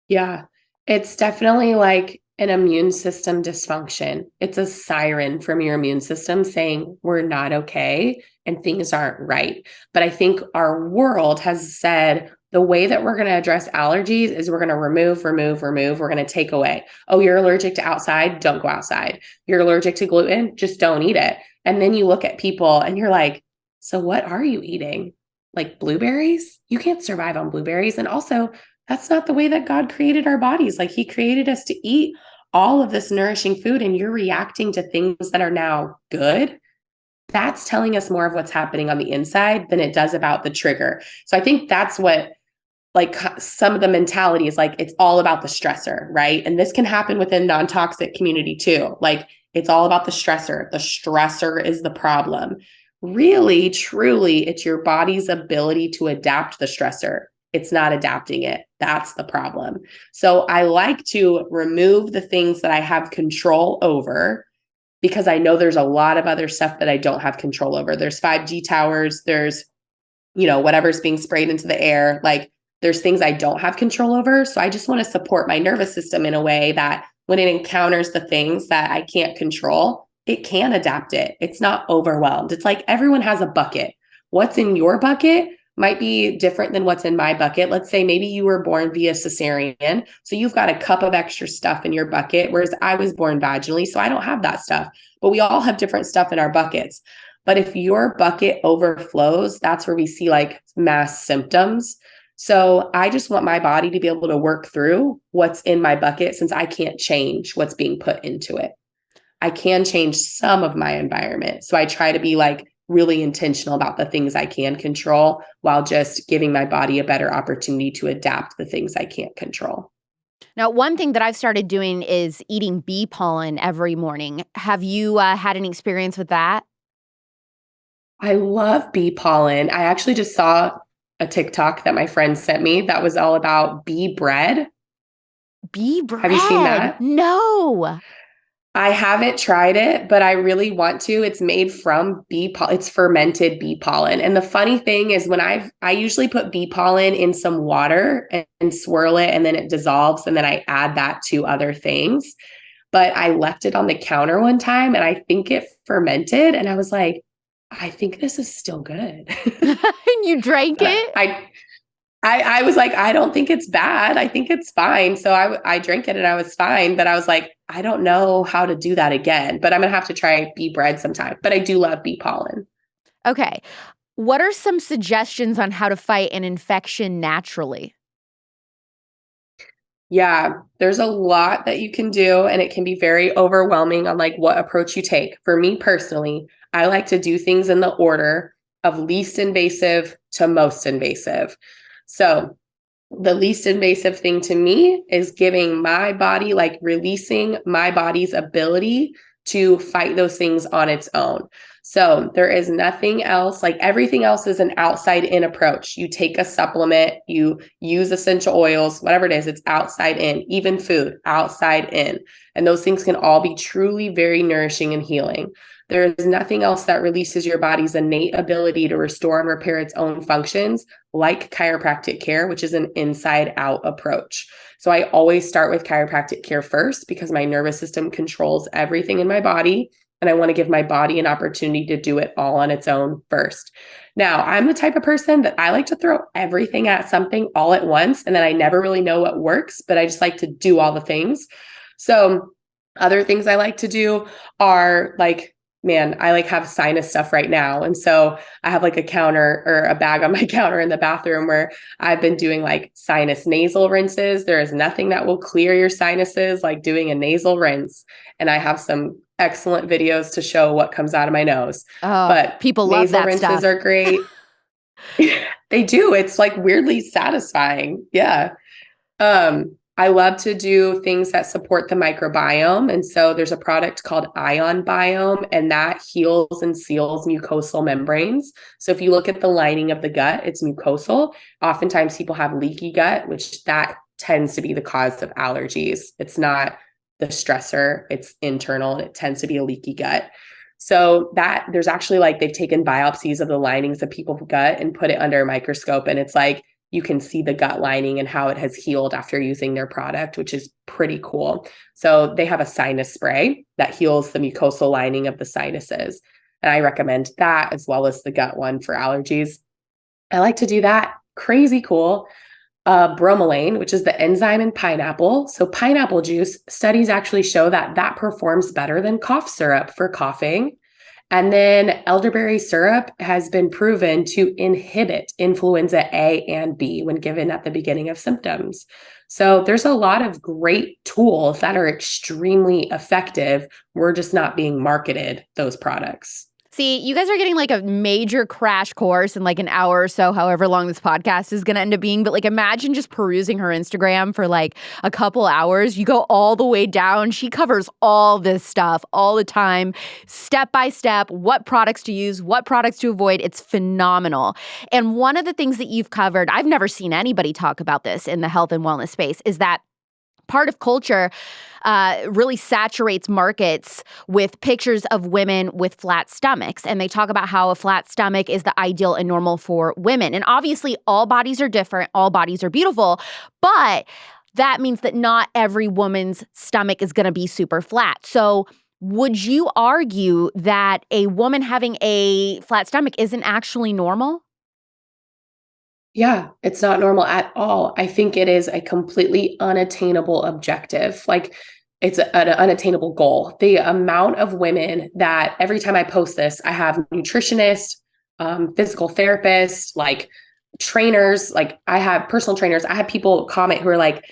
[SPEAKER 2] Yeah. It's definitely like an immune system dysfunction. It's a siren from your immune system saying we're not okay and things aren't right. But I think our world has said the way that we're going to address allergies is we're going to remove. We're going to take away. Oh, you're allergic to outside? Don't go outside. You're allergic to gluten? Just don't eat it. And then you look at people and you're like, so what are you eating? Like blueberries? You can't survive on blueberries. And also, that's not the way that God created our bodies. Like he created us to eat all of this nourishing food, and you're reacting to things that are now good. That's telling us more of what's happening on the inside than it does about the trigger. So I think that's what, like, some of the mentality is like, it's all about the stressor, right? And this can happen within non-toxic community too. Like, it's all about the stressor. The stressor is the problem. Really, truly, it's your body's ability to adapt the stressor. It's not adapting it. That's the problem. So I like to remove the things that I have control over, because I know there's a lot of other stuff that I don't have control over. There's 5G towers. There's, whatever's being sprayed into the air. Like, there's things I don't have control over. So I just want to support my nervous system in a way that when it encounters the things that I can't control, it can adapt it. It's not overwhelmed. It's like everyone has a bucket. What's in your bucket might be different than what's in my bucket. Let's say maybe you were born via cesarean, so you've got a cup of extra stuff in your bucket, whereas I was born vaginally, so I don't have that stuff. But we all have different stuff in our buckets. But if your bucket overflows, that's where we see like mass symptoms. So I just want my body to be able to work through what's in my bucket, since I can't change what's being put into it. I can change some of my environment. So I try to be like really intentional about the things I can control, while just giving my body a better opportunity to adapt the things I can't control.
[SPEAKER 1] Now, one thing that I've started doing is eating bee pollen every morning. Have you had any experience with that?
[SPEAKER 2] I love bee pollen. I actually just saw a TikTok that my friend sent me that was all about bee bread.
[SPEAKER 1] Bee bread?
[SPEAKER 2] Have you seen that?
[SPEAKER 1] No.
[SPEAKER 2] I haven't tried it, but I really want to. It's made from bee pollen. It's fermented bee pollen. And the funny thing is, when I usually put bee pollen in some water and swirl it, and then it dissolves, and then I add that to other things. But I left it on the counter one time, and I think it fermented, and I was like, I think this is still good.
[SPEAKER 1] And you drank it?
[SPEAKER 2] I was like, I don't think it's bad. I think it's fine. So I drank it and I was fine. But I was like, I don't know how to do that again. But I'm going to have to try bee bread sometime. But I do love bee pollen.
[SPEAKER 1] Okay. What are some suggestions on how to fight an infection naturally?
[SPEAKER 2] Yeah, there's a lot that you can do, and it can be very overwhelming on like what approach you take. For me personally, I like to do things in the order of least invasive to most invasive. So the least invasive thing to me is giving my body, like releasing my body's ability to fight those things on its own. So there is nothing else, like everything else is an outside in approach. You take a supplement, you use essential oils, whatever it is, it's outside in, even food, outside in. And those things can all be truly very nourishing and healing. There is nothing else that releases your body's innate ability to restore and repair its own functions, like chiropractic care, which is an inside out approach. So I always start with chiropractic care first, because my nervous system controls everything in my body. And I want to give my body an opportunity to do it all on its own first. Now, I'm the type of person that I like to throw everything at something all at once. And then I never really know what works, but I just like to do all the things. So other things I like to do are like, man, I like have sinus stuff right now. And so I have like a counter or a bag on my counter in the bathroom where I've been doing like sinus nasal rinses. There is nothing that will clear your sinuses like doing a nasal rinse. And I have some excellent videos to show what comes out of my nose.
[SPEAKER 1] Oh,
[SPEAKER 2] but
[SPEAKER 1] people love
[SPEAKER 2] nasal
[SPEAKER 1] that
[SPEAKER 2] rinses
[SPEAKER 1] stuff.
[SPEAKER 2] are great. They do. It's like weirdly satisfying. Yeah. I love to do things that support the microbiome. And so there's a product called Ion Biome, and that heals and seals mucosal membranes. So if you look at the lining of the gut, it's mucosal. Oftentimes people have leaky gut, which that tends to be the cause of allergies. It's not the stressor, it's internal, and it tends to be a leaky gut. So that there's actually like they've taken biopsies of the linings of people's gut and put it under a microscope. And it's like, you can see the gut lining and how it has healed after using their product, which is pretty cool. So they have a sinus spray that heals the mucosal lining of the sinuses. And I recommend that, as well as the gut one for allergies. I like to do that. crazy cool. Bromelain, which is the enzyme in pineapple. So pineapple juice, studies actually show that that performs better than cough syrup for coughing. And then elderberry syrup has been proven to inhibit influenza A and B when given at the beginning of symptoms. So there's a lot of great tools that are extremely effective. We're just not being marketed those products.
[SPEAKER 1] See, you guys are getting like a major crash course in like an hour or so, however long this podcast is going to end up being. But like, imagine just perusing her Instagram for like a couple hours. You go all the way down. She covers all this stuff all the time, step by step, what products to use, what products to avoid. It's phenomenal. And one of the things that you've covered, I've never seen anybody talk about this in the health and wellness space, is that part of culture really saturates markets with pictures of women with flat stomachs. And they talk about how a flat stomach is the ideal and normal for women. And obviously, all bodies are different. All bodies are beautiful. But that means that not every woman's stomach is going to be super flat. So would you argue that a woman having a flat stomach isn't actually normal?
[SPEAKER 2] Yeah, it's not normal at all. I think it is a completely unattainable objective. Like it's an unattainable goal. The amount of women that every time I post this, I have nutritionists, physical therapists, like trainers, like I have personal trainers. I have people comment who are like,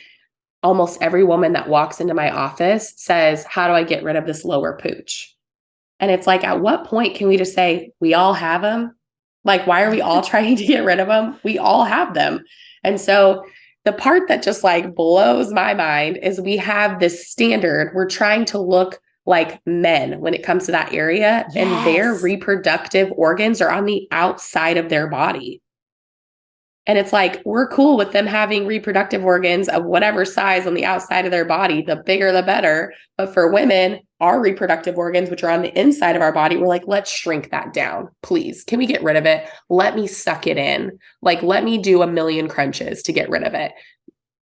[SPEAKER 2] almost every woman that walks into my office says, how do I get rid of this lower pooch? And it's like, at what point can we just say, we all have them? Like, why are we all trying to get rid of them? We all have them. And so the part that just like blows my mind is we have this standard. We're trying to look like men when it comes to that area, and their reproductive organs are on the outside of their body. And it's like, we're cool with them having reproductive organs of whatever size on the outside of their body, the bigger, the better. But for women, our reproductive organs, which are on the inside of our body, we're like, let's shrink that down, please. Can we get rid of it? Let me suck it in. Like, let me do a million crunches to get rid of it.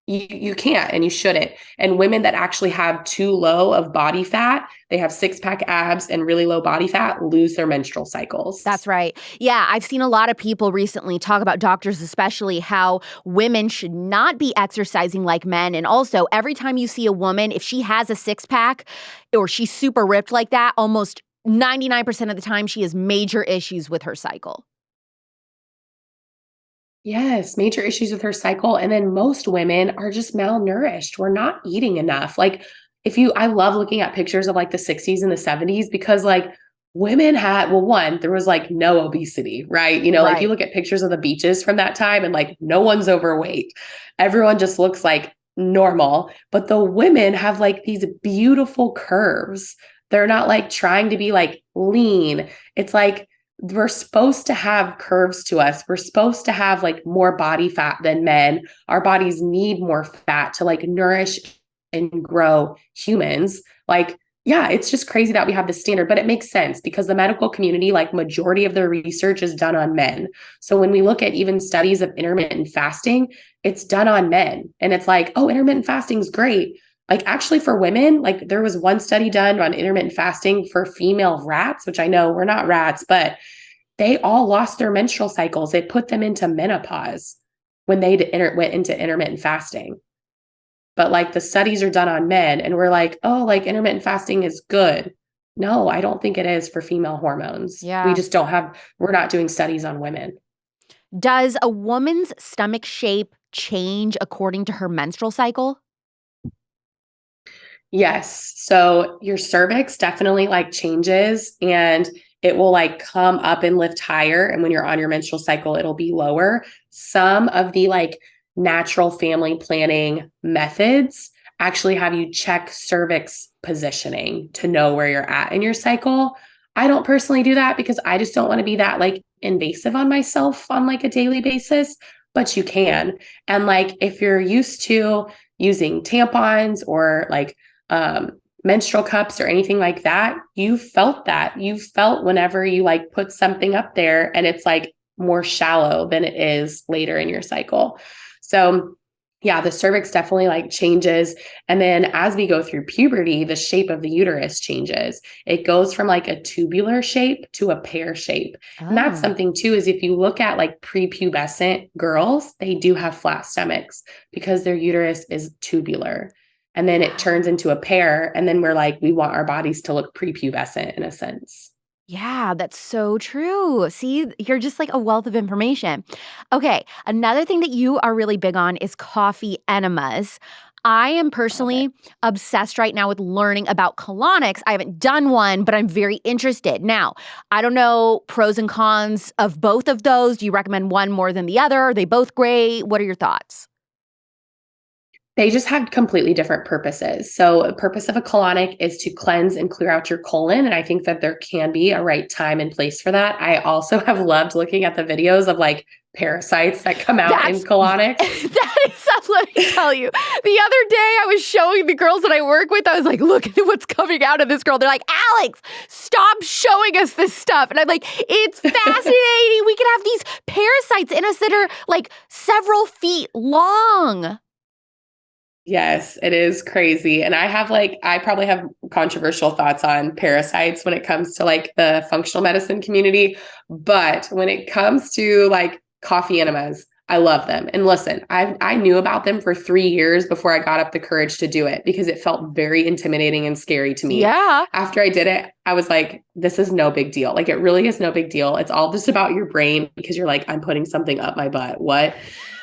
[SPEAKER 2] You can't, and you shouldn't. And women that actually have too low of body fat, they have six-pack abs and really low body fat, lose their menstrual cycles.
[SPEAKER 1] That's right. Yeah, I've seen a lot of people recently talk about, doctors especially, how women should not be exercising like men. And also, every time you see a woman, if she has a six-pack or she's super ripped like that, almost 99% of the time she has major issues with her cycle.
[SPEAKER 2] Yes, major issues with her cycle. And then most women are just malnourished. We're not eating enough. Like, I love looking at pictures of like the 60s and the 70s, because like women had, well, one, there was like no obesity, right? Like you look at pictures of the beaches from that time and like no one's overweight. Everyone just looks like normal. But the women have like these beautiful curves. They're not like trying to be like lean. It's like, we're supposed to have curves to us. We're supposed to have like more body fat than men. Our bodies need more fat to like nourish and grow humans. Like, yeah, it's just crazy that we have this standard, but it makes sense because the medical community, like majority of their research is done on men. So when we look at even studies of intermittent fasting, it's done on men. And it's like, oh, intermittent fasting is great. Like actually for women, like there was one study done on intermittent fasting for female rats, which I know we're not rats, but they all lost their menstrual cycles. It put them into menopause when they went into intermittent fasting. But like the studies are done on men and we're like, oh, like intermittent fasting is good. No, I don't think it is for female hormones.
[SPEAKER 1] Yeah.
[SPEAKER 2] We're not doing studies on women.
[SPEAKER 1] Does a woman's stomach shape change according to her menstrual cycle?
[SPEAKER 2] Yes. So your cervix definitely like changes, and it will like come up and lift higher. And when you're on your menstrual cycle, it'll be lower. Some of the like natural family planning methods actually have you check cervix positioning to know where you're at in your cycle. I don't personally do that because I just don't want to be that like invasive on myself on like a daily basis, but you can. And like if you're used to using tampons or like menstrual cups or anything like that, you felt that. You felt whenever you like put something up there and it's like more shallow than it is later in your cycle. So Yeah, the cervix definitely like changes. And then as we go through puberty, the shape of the uterus changes. It goes from like a tubular shape to a pear shape. And that's
[SPEAKER 1] Oh.
[SPEAKER 2] something too, is if you look at like prepubescent girls, they do have flat stomachs because their uterus is tubular. And then it turns into a pear. And then we're like, we want our bodies to look prepubescent in a sense.
[SPEAKER 1] Yeah, that's so true. See, you're just like a wealth of information. Okay, another thing that you are really big on is coffee enemas. I am
[SPEAKER 2] Love it.
[SPEAKER 1] personally obsessed right now with learning about colonics. I haven't done one, but I'm very interested. Now, I don't know pros and cons of both of those. Do you recommend one more than the other? Are they both great? What are your thoughts?
[SPEAKER 2] They just have completely different purposes. So, a purpose of a colonic is to cleanse and clear out your colon. And I think that there can be a right time and place for that. I also have loved looking at the videos of like parasites that come out in
[SPEAKER 1] That's
[SPEAKER 2] colonics.
[SPEAKER 1] that is, let me tell you. The other day I was showing the girls that I work with, I was like, look at what's coming out of this girl. They're like, Alex, stop showing us this stuff. And I'm like, it's fascinating. We can have these parasites in us that are like several feet long.
[SPEAKER 2] Yes, it is crazy. And I probably have controversial thoughts on parasites when it comes to like the functional medicine community. But when it comes to like coffee enemas, I love them. And listen, I knew about them for 3 years before I got up the courage to do it because it felt very intimidating and scary to me.
[SPEAKER 1] Yeah.
[SPEAKER 2] After I did it, I was like, this is no big deal. Like it really is no big deal. It's all just about your brain because you're like, I'm putting something up my butt. What?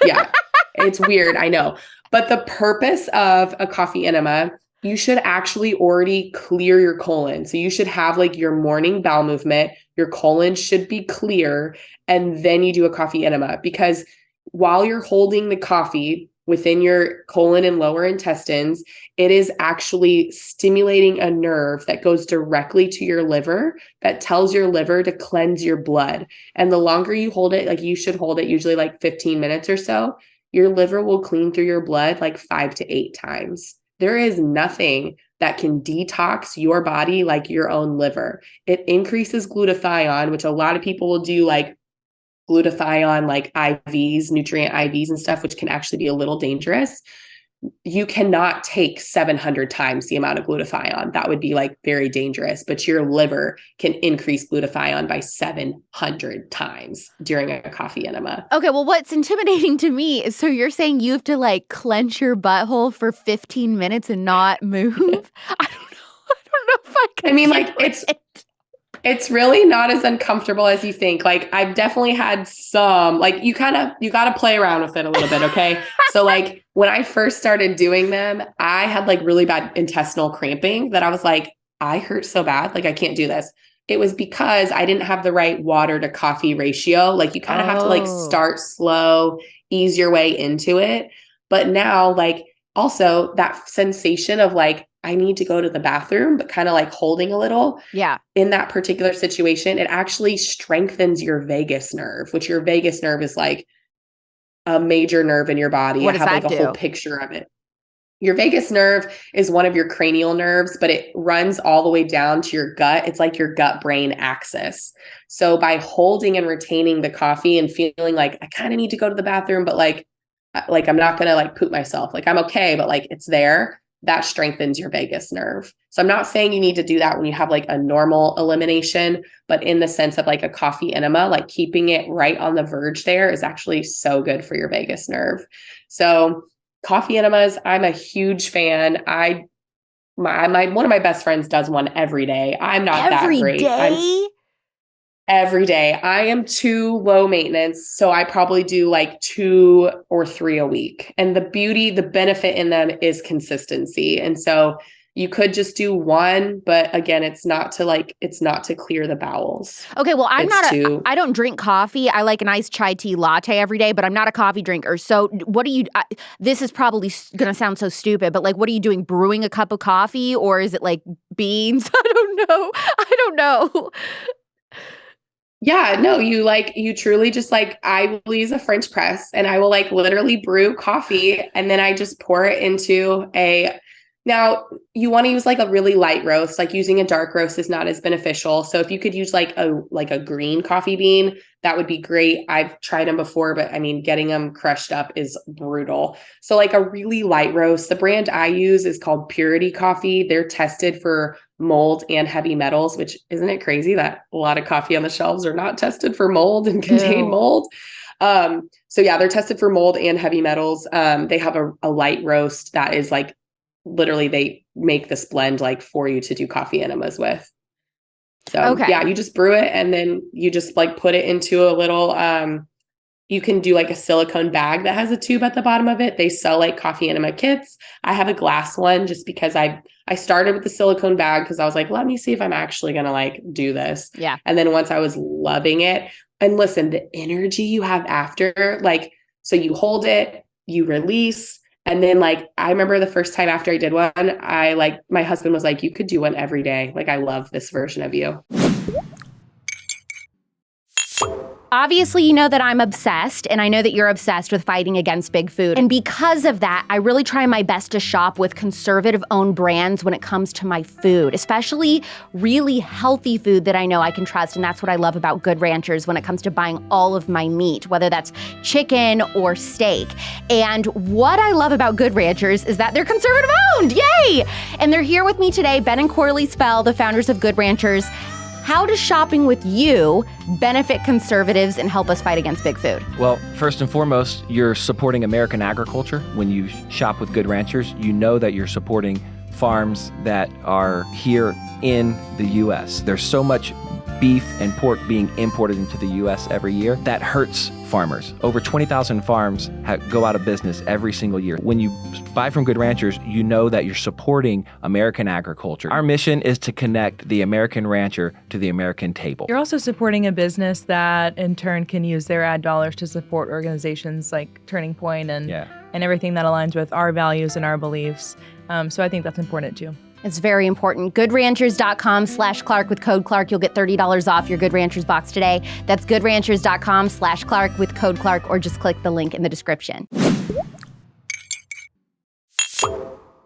[SPEAKER 2] Yeah. It's weird. I know. But the purpose of a coffee enema, you should actually already clear your colon. So you should have like your morning bowel movement. Your colon should be clear. And then you do a coffee enema because while you're holding the coffee within your colon and lower intestines, it is actually stimulating a nerve that goes directly to your liver that tells your liver to cleanse your blood. And the longer you hold it, like you should hold it usually like 15 minutes or so, your liver will clean through your blood like 5 to 8 times. There is nothing that can detox your body like your own liver. It increases glutathione, which a lot of people will do like glutathione, like IVs, nutrient IVs and stuff, which can actually be a little dangerous. You cannot take 700 times the amount of glutathione. That would be like very dangerous, but your liver can increase glutathione by 700 times during a coffee enema.
[SPEAKER 1] Okay, well, what's intimidating to me is so you're saying you have to like clench your butthole for 15 minutes and not move? I don't know. I don't know if I can.
[SPEAKER 2] I mean, like it's really not as uncomfortable as you think. Like I've definitely had some, like you got to play around with it a little bit. Okay. So like when I first started doing them, I had like really bad intestinal cramping that I was like, I hurt so bad. Like I can't do this. It was because I didn't have the right water to coffee ratio. Like you kind of have to like start slow, ease your way into it. But now like also that sensation of like, I need to go to the bathroom, but kind of like holding a little.
[SPEAKER 1] Yeah.
[SPEAKER 2] In that particular situation, it actually strengthens your vagus nerve, which your vagus nerve is like a major nerve in your body.
[SPEAKER 1] What
[SPEAKER 2] I
[SPEAKER 1] does
[SPEAKER 2] have
[SPEAKER 1] that
[SPEAKER 2] like a
[SPEAKER 1] do?
[SPEAKER 2] whole picture of it. Your vagus nerve is one of your cranial nerves, but it runs all the way down to your gut. It's like your gut brain axis. So by holding and retaining the coffee and feeling like I kind of need to go to the bathroom, but like I'm not going to like poop myself. Like I'm okay, but like it's there. That strengthens your vagus nerve. So I'm not saying you need to do that when you have like a normal elimination, but in the sense of like a coffee enema, like keeping it right on the verge there is actually so good for your vagus nerve. So coffee enemas, I'm a huge fan. My one of my best friends does one every day. I'm not that great. Every day. I am too low maintenance. So I probably do like 2 or 3 a week. And the benefit in them is consistency. And so you could just do one, but again, it's not to clear the bowels.
[SPEAKER 1] Okay, well, I don't drink coffee. I like a nice chai tea latte every day, but I'm not a coffee drinker. So what do you, this is probably going to sound so stupid, but like, what are you doing? Brewing a cup of coffee or is it like beans? I don't know.
[SPEAKER 2] Yeah, no, you truly just like, I will use a French press and I will like literally brew coffee and then I just pour it into Now, you want to use like a really light roast, like using a dark roast is not as beneficial. So if you could use like a green coffee bean, that would be great. I've tried them before, but I mean, getting them crushed up is brutal. So like a really light roast, the brand I use is called Purity Coffee. They're tested for mold and heavy metals, which isn't it crazy that a lot of coffee on the shelves are not tested for mold and contain mold? So yeah, they're tested for mold and heavy metals. They have a light roast that is like, literally they make this blend like for you to do coffee enemas with. So yeah, you just brew it and then you just like put it into a little, you can do like a silicone bag that has a tube at the bottom of it. They sell like coffee enema kits. I have a glass one just because I started with the silicone bag because I was like, let me see if I'm actually going to like do this.
[SPEAKER 1] Yeah.
[SPEAKER 2] And then once I was loving it, and listen, the energy you have after, like, so you hold it, you release. And then like, I remember the first time after I did one, my husband was like, you could do one every day. Like, I love this version of you.
[SPEAKER 1] Obviously, you know that I'm obsessed, and I know that you're obsessed with fighting against big food. And because of that, I really try my best to shop with conservative-owned brands when it comes to my food, especially really healthy food that I know I can trust. And that's what I love about Good Ranchers when it comes to buying all of my meat, whether that's chicken or steak. And what I love about Good Ranchers is that they're conservative-owned. Yay! And they're here with me today, Ben and Courtney Spell, the founders of Good Ranchers. How does shopping with you benefit conservatives and help us fight against big food?
[SPEAKER 3] Well, first and foremost, you're supporting American agriculture. When you shop with Good Ranchers, you know that you're supporting farms that are here in the U.S. There's so much beef and pork being imported into the U.S. every year that hurts farmers. Over 20,000 farms go out of business every single year. When you buy from Good Ranchers, you know that you're supporting American agriculture. Our mission is to connect the American rancher to the American table.
[SPEAKER 4] You're also supporting a business that in turn can use their ad dollars to support organizations like Turning Point and everything that aligns with our values and our beliefs. So I think that's important too.
[SPEAKER 1] It's very important. GoodRanchers.com/Clark with code Clark. You'll get $30 off your Good Ranchers box today. That's GoodRanchers.com/Clark with code Clark, or just click the link in the description.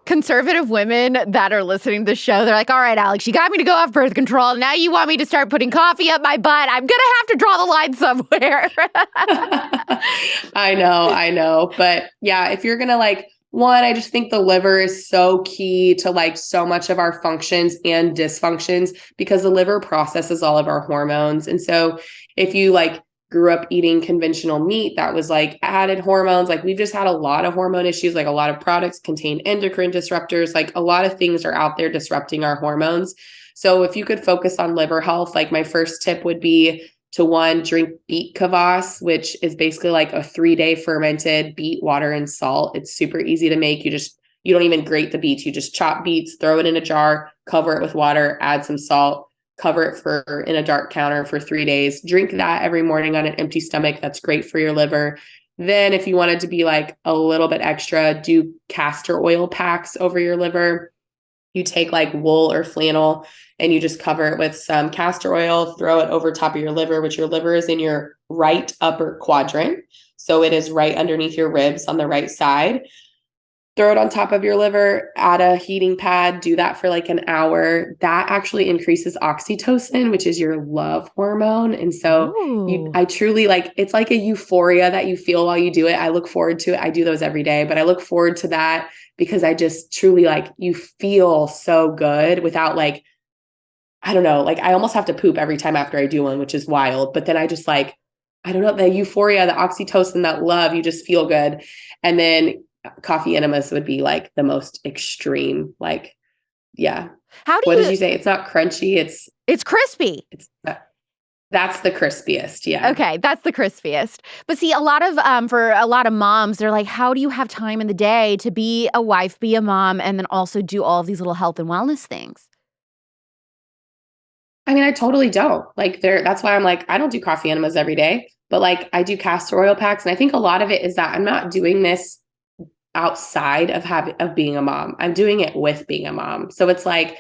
[SPEAKER 1] Conservative women that are listening to the show, they're like, all right, Alex, you got me to go off birth control. Now you want me to start putting coffee up my butt. I'm going to have to draw the line somewhere.
[SPEAKER 2] I know. But yeah, if you're going to like, one, I just think the liver is so key to like so much of our functions and dysfunctions because the liver processes all of our hormones. And so if you like grew up eating conventional meat that was like added hormones, like we've just had a lot of hormone issues, like a lot of products contain endocrine disruptors, like a lot of things are out there disrupting our hormones. So if you could focus on liver health, like my first tip would be to one, drink beet kvass, which is basically like a 3-day fermented beet, water, and salt. It's super easy to make. You don't even grate the beets. You just chop beets, throw it in a jar, cover it with water, add some salt, cover it in a dark counter for 3 days. Drink that every morning on an empty stomach. That's great for your liver. Then if you wanted to be like a little bit extra, do castor oil packs over your liver. You take like wool or flannel and you just cover it with some castor oil, throw it over top of your liver, which your liver is in your right upper quadrant. So it is right underneath your ribs on the right side. Throw it on top of your liver, add a heating pad, do that for like an hour. That actually increases oxytocin, which is your love hormone. And so I truly like, it's like a euphoria that you feel while you do it. I look forward to it. I do those every day, but I look forward to that because I just truly like, you feel so good without like, I don't know, like I almost have to poop every time after I do one, which is wild. But then I just like, I don't know, the euphoria, the oxytocin, that love, you just feel good. And then coffee enemas would be like the most extreme, like, yeah. What did you say? It's not crunchy.
[SPEAKER 1] It's crispy.
[SPEAKER 2] That's the crispiest. Yeah.
[SPEAKER 1] Okay. That's the crispiest. But see, a lot of, for a lot of moms, they're like, how do you have time in the day to be a wife, be a mom, and then also do all of these little health and wellness things?
[SPEAKER 2] I mean, I totally don't. Like that's why I'm like, I don't do coffee enemas every day, but like I do castor oil packs. And I think a lot of it is that I'm not doing this outside of being a mom. I'm doing it with being a mom. So it's like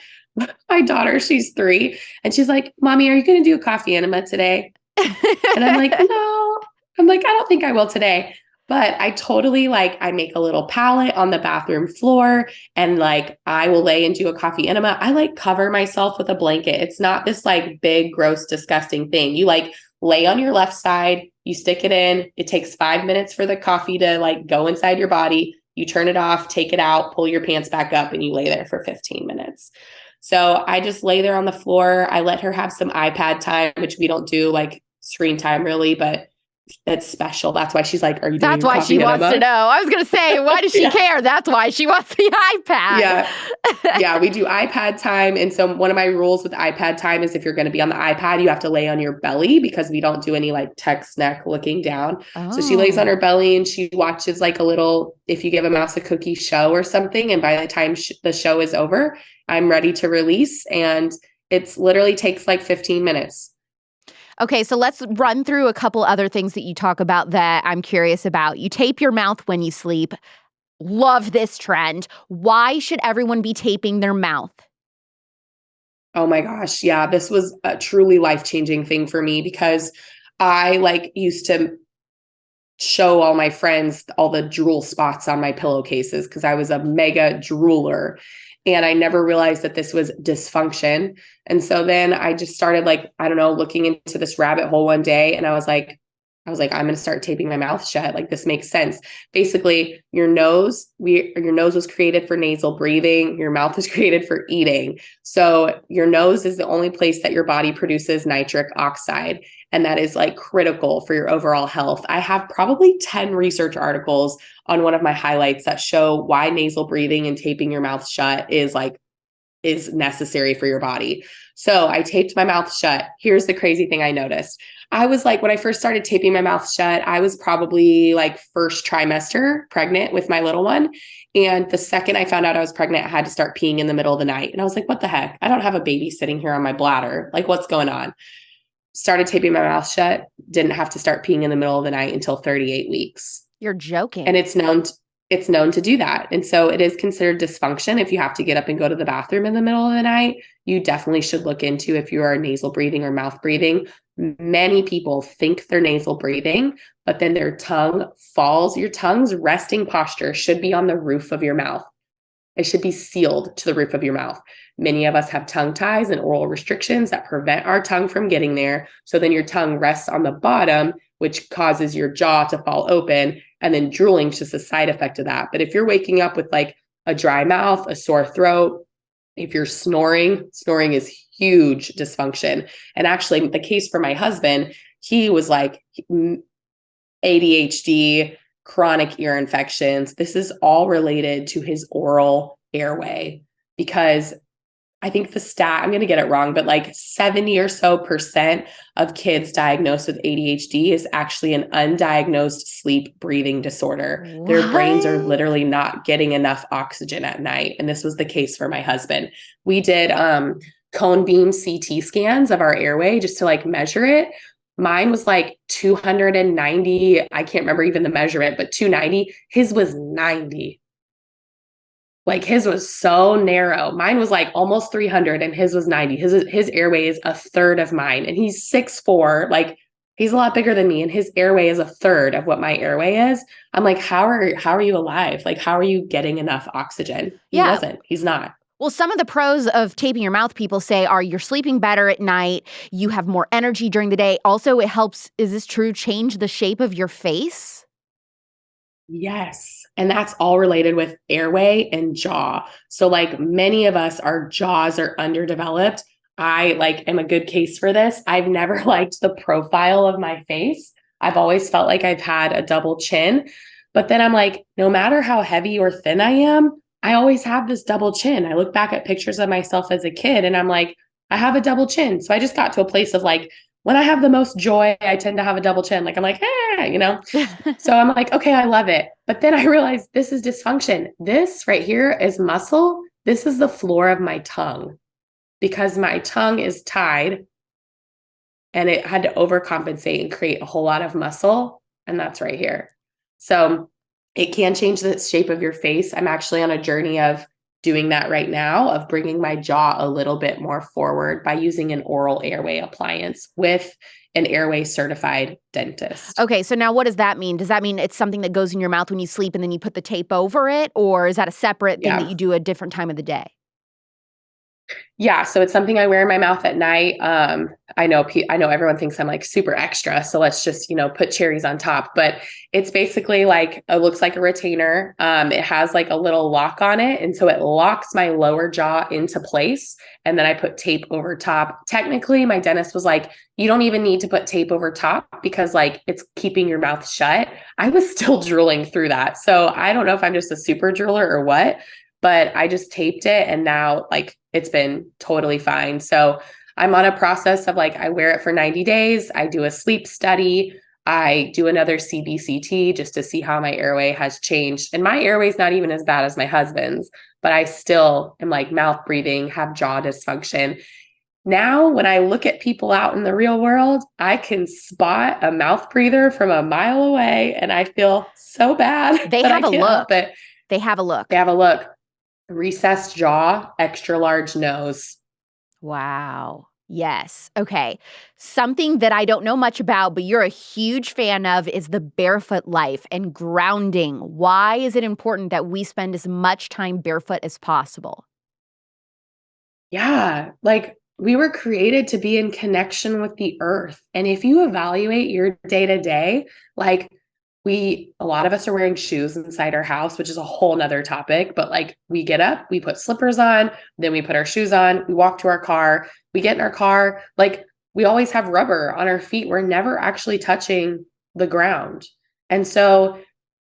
[SPEAKER 2] my daughter, she's 3 and she's like, Mommy, are you going to do a coffee enema today? And I'm like, no, I don't think I will today. But I totally I make a little pallet on the bathroom floor and I will lay and do a coffee enema. I cover myself with a blanket. It's not this big, gross, disgusting thing. You lay on your left side, you stick it in. It takes 5 minutes for the coffee to go inside your body. You turn it off, take it out, pull your pants back up, and you lay there for 15 minutes. So I just lay there on the floor. I let her have some iPad time, which we don't do screen time really, but it's special. That's why she's like, are you doing
[SPEAKER 1] That's why she wants to know. I was going to say, why does she care? That's why she wants the iPad.
[SPEAKER 2] Yeah. Yeah. We do iPad time. And so one of my rules with iPad time is if you're going to be on the iPad, you have to lay on your belly because we don't do any text neck looking down. Oh. So she lays on her belly and she watches a little, if you give a mouse a cookie show or something. And by the time the show is over, I'm ready to release. And it's literally takes 15 minutes.
[SPEAKER 1] Okay, so let's run through a couple other things that you talk about that I'm curious about. You tape your mouth when you sleep. Love this trend. Why should everyone be taping their mouth?
[SPEAKER 2] Oh my gosh. Yeah, this was a truly life-changing thing for me because I used to show all my friends all the drool spots on my pillowcases because I was a mega drooler. And I never realized that this was dysfunction. And so then I just started looking into this rabbit hole one day. And I was like, I'm going to start taping my mouth shut. This makes sense. Basically, your nose was created for nasal breathing. Your mouth was created for eating. So your nose is the only place that your body produces nitric oxide. And that is critical for your overall health. I have probably 10 research articles on one of my highlights that show why nasal breathing and taping your mouth shut is necessary for your body. So I taped my mouth shut. Here's the crazy thing I noticed. I was when I first started taping my mouth shut, I was probably first trimester pregnant with my little one. And the second I found out I was pregnant, I had to start peeing in the middle of the night. And I was like, what the heck? I don't have a baby sitting here on my bladder. What's going on? Started taping my mouth shut, didn't have to start peeing in the middle of the night until 38 weeks.
[SPEAKER 1] You're joking.
[SPEAKER 2] And it's known to do that. And so it is considered dysfunction. If you have to get up and go to the bathroom in the middle of the night, you definitely should look into if you are nasal breathing or mouth breathing. Many people think they're nasal breathing, but then their tongue falls. Your tongue's resting posture should be on the roof of your mouth. It should be sealed to the roof of your mouth. Many of us have tongue ties and oral restrictions that prevent our tongue from getting there. So then your tongue rests on the bottom, which causes your jaw to fall open. And then drooling is just a side effect of that. But if you're waking up with a dry mouth, a sore throat, if you're snoring is huge dysfunction. And actually the case for my husband, he was ADHD, chronic ear infections. This is all related to his oral airway because I think the stat, I'm going to get it wrong, but 70% or so of kids diagnosed with ADHD is actually an undiagnosed sleep breathing disorder. What? Their brains are literally not getting enough oxygen at night. And this was the case for my husband. We did cone beam CT scans of our airway just to measure it. Mine was 290. I can't remember even the measurement, but 290. His was 90. His was so narrow. Mine was almost 300 and his was 90. His airway is a third of mine and he's 6'4". He's a lot bigger than me and his airway is a third of what my airway is. I'm how are you alive? How are you getting enough oxygen? He wasn't. He's not.
[SPEAKER 1] Well, some of the pros of taping your mouth, people say, are you're sleeping better at night, you have more energy during the day. Also, it helps, is this true, change the shape of your face?
[SPEAKER 2] Yes. And that's all related with airway and jaw. So many of us, our jaws are underdeveloped. I am a good case for this. I've never liked the profile of my face. I've always felt like I've had a double chin, but then I'm no matter how heavy or thin I am, I always have this double chin. I look back at pictures of myself as a kid and I'm I have a double chin. So I just got to a place of when I have the most joy, I tend to have a double chin. So I'm okay, I love it. But then I realized this is dysfunction. This right here is muscle. This is the floor of my tongue because my tongue is tied and it had to overcompensate and create a whole lot of muscle. And that's right here. So it can change the shape of your face. I'm actually on a journey of doing that right now, of bringing my jaw a little bit more forward by using an oral airway appliance with an airway certified dentist.
[SPEAKER 1] Okay, so now what does that mean? Does that mean it's something that goes in your mouth when you sleep and then you put the tape over it? Or is that a separate thing that you do a different time of the day?
[SPEAKER 2] Yeah, so it's something I wear in my mouth at night. I know everyone thinks I'm like super extra, so let's just, put cherries on top. But it's basically like it looks like a retainer. It has like a little lock on it, and so it locks my lower jaw into place. And then I put tape over top. Technically, my dentist was like, you don't even need to put tape over top because like it's keeping your mouth shut. I was still drooling through that, so I don't know if I'm just a super drooler or what. But I just taped it and now like it's been totally fine. So I'm on a process of like, I wear it for 90 days. I do a sleep study. I do another CBCT just to see how my airway has changed. And my airway is not even as bad as my husband's, but I still am like mouth breathing, have jaw dysfunction. Now, when I look at people out in the real world, I can spot a mouth breather from a mile away and I feel so bad.
[SPEAKER 1] They have a look. They have a look.
[SPEAKER 2] They have a look. Recessed jaw, extra large nose.
[SPEAKER 1] Wow. Yes. Okay. Something that I don't know much about, but you're a huge fan of is the barefoot life and grounding. Why is it important that we spend as much time barefoot as possible?
[SPEAKER 2] Yeah. Like we were created to be in connection with the earth. And if you evaluate your day to day, like a lot of us are wearing shoes inside our house, which is a whole nother topic, but like we get up, we put slippers on, then we put our shoes on, we walk to our car, we get in our car, like we always have rubber on our feet. We're never actually touching the ground. And so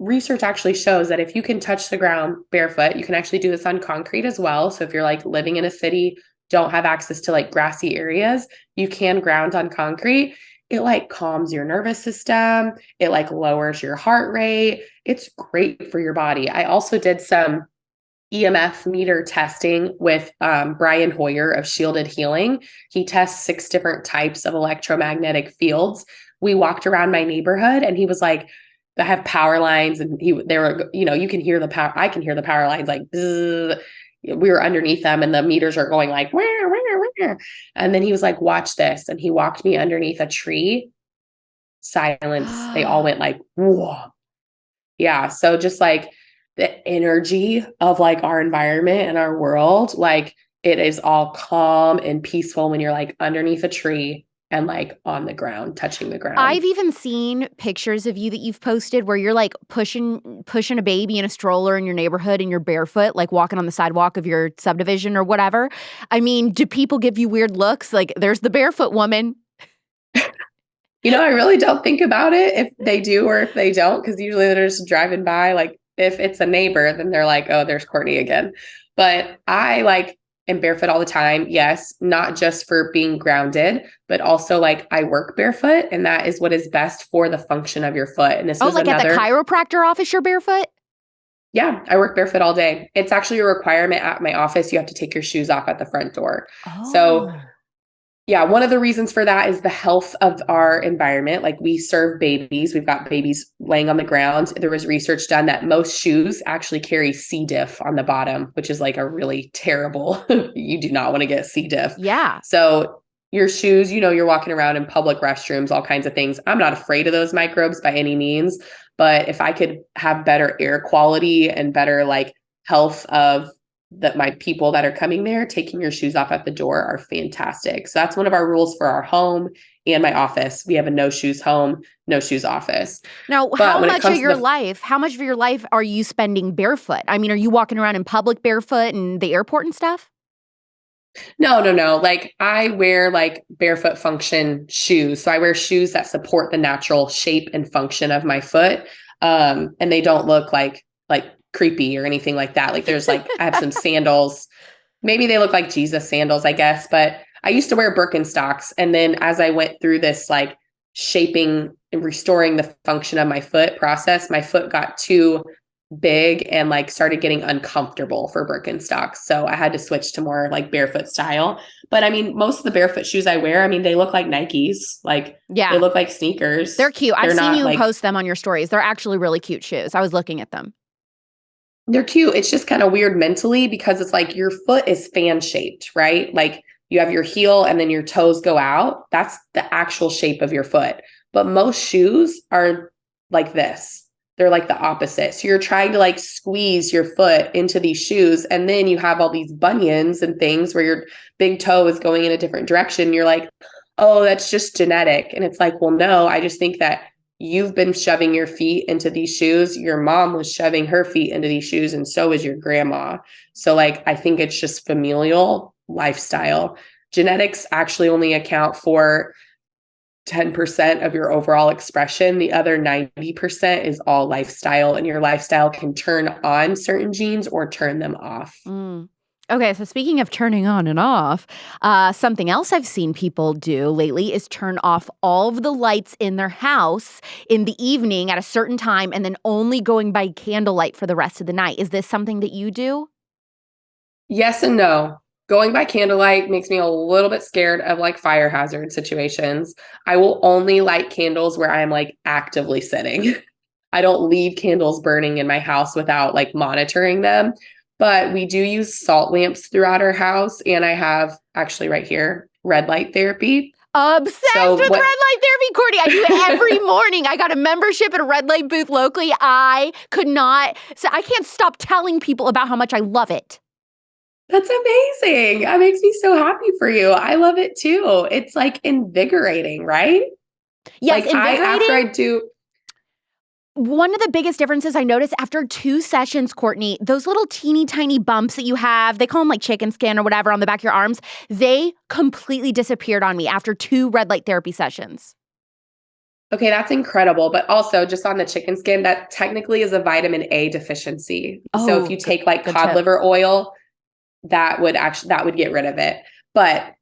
[SPEAKER 2] research actually shows that if you can touch the ground barefoot, you can actually do this on concrete as well. So if you're like living in a city, don't have access to like grassy areas, you can ground on concrete. It like calms your nervous system. It like lowers your heart rate. It's great for your body. I also did some EMF meter testing with Brian Hoyer of Shielded Healing. He tests 6 different types of electromagnetic fields. We walked around my neighborhood and he was like, I have power lines and they were, you can hear the power. I can hear the power lines like, bzzz. We were underneath them and the meters are going like, where. And then he was like, watch this. And he walked me underneath a tree. Silence. They all went like, whoa. Yeah. So just like the energy of like our environment and our world, like it is all calm and peaceful when you're like underneath a tree and like on the ground, touching the ground.
[SPEAKER 1] I've even seen pictures of you that you've posted where you're like pushing a baby in a stroller in your neighborhood and you're barefoot, like walking on the sidewalk of your subdivision or whatever. I mean, do people give you weird looks? Like, there's the barefoot woman.
[SPEAKER 2] I really don't think about it if they do or if they don't, because usually they're just driving by. Like if it's a neighbor, then they're like, oh, there's Courtney again. But I like am barefoot all the time. Yes, not just for being grounded, but also like I work barefoot, and that is what is best for the function of your foot. And this was
[SPEAKER 1] like at the chiropractor office, you're barefoot?
[SPEAKER 2] Yeah, I work barefoot all day. It's actually a requirement at my office. You have to take your shoes off at the front door.
[SPEAKER 1] Oh.
[SPEAKER 2] So yeah, one of the reasons for that is the health of our environment. Like we serve babies. We've got babies laying on the ground. There was research done that most shoes actually carry C. diff on the bottom, which is like a really terrible, you do not want to get C. diff.
[SPEAKER 1] Yeah.
[SPEAKER 2] So your shoes, you're walking around in public restrooms, all kinds of things. I'm not afraid of those microbes by any means, but if I could have better air quality and better like health of that my people that are coming there, taking your shoes off at the door are fantastic. So that's one of our rules for our home and my office. We have a no shoes home, no shoes office.
[SPEAKER 1] Now, how much of your life are you spending barefoot? I mean, are you walking around in public barefoot and the airport and stuff?
[SPEAKER 2] No. Like I wear like barefoot function shoes. So I wear shoes that support the natural shape and function of my foot. And they don't look like creepy or anything like that. Like there's like, I have some sandals. Maybe they look like Jesus sandals, I guess. But I used to wear Birkenstocks. And then as I went through this like shaping and restoring the function of my foot process, my foot got too big and like started getting uncomfortable for Birkenstocks. So I had to switch to more like barefoot style. But I mean, most of the barefoot shoes I wear, I mean, they look like Nikes. Like they look like sneakers.
[SPEAKER 1] They're cute. I've seen you post them on your stories. They're actually really cute shoes. I was looking at them. They're
[SPEAKER 2] cute. It's just kind of weird mentally because it's like your foot is fan shaped, right? Like you have your heel and then your toes go out. That's the actual shape of your foot. But most shoes are like this. They're like the opposite. So you're trying to like squeeze your foot into these shoes. And then you have all these bunions and things where your big toe is going in a different direction. You're like, oh, that's just genetic. And it's like, well, no, I just think that you've been shoving your feet into these shoes. Your mom was shoving her feet into these shoes. And so is your grandma. So like, I think it's just familial lifestyle. Genetics actually only account for 10% of your overall expression. The other 90% is all lifestyle, and your lifestyle can turn on certain genes or turn them off.
[SPEAKER 1] Okay, so speaking of turning on and off, something else I've seen people do lately is turn off all of the lights in their house in the evening at a certain time and then only going by candlelight for the rest of the night. Is this something that you do?
[SPEAKER 2] Yes and no. Going by candlelight makes me a little bit scared of like fire hazard situations. I will only light candles where I'm like actively sitting. I don't leave candles burning in my house without like monitoring them. But we do use salt lamps throughout our house. And I have actually right here, red light therapy.
[SPEAKER 1] Obsessed with red light therapy, Courtney. I do it every morning. I got a membership at a red light booth locally. I can't stop telling people about how much I love it.
[SPEAKER 2] That's amazing. That makes me so happy for you. I love it too. It's like invigorating, right?
[SPEAKER 1] Yes,
[SPEAKER 2] like
[SPEAKER 1] invigorating. One of the biggest differences I noticed after 2 sessions, Courtney, those little teeny tiny bumps that you have, they call them like chicken skin or whatever on the back of your arms, they completely disappeared on me after 2 red light therapy sessions.
[SPEAKER 2] Okay, that's incredible. But also just on the chicken skin, that technically is a vitamin A deficiency. So if you take like cod liver oil, that would get rid of it. But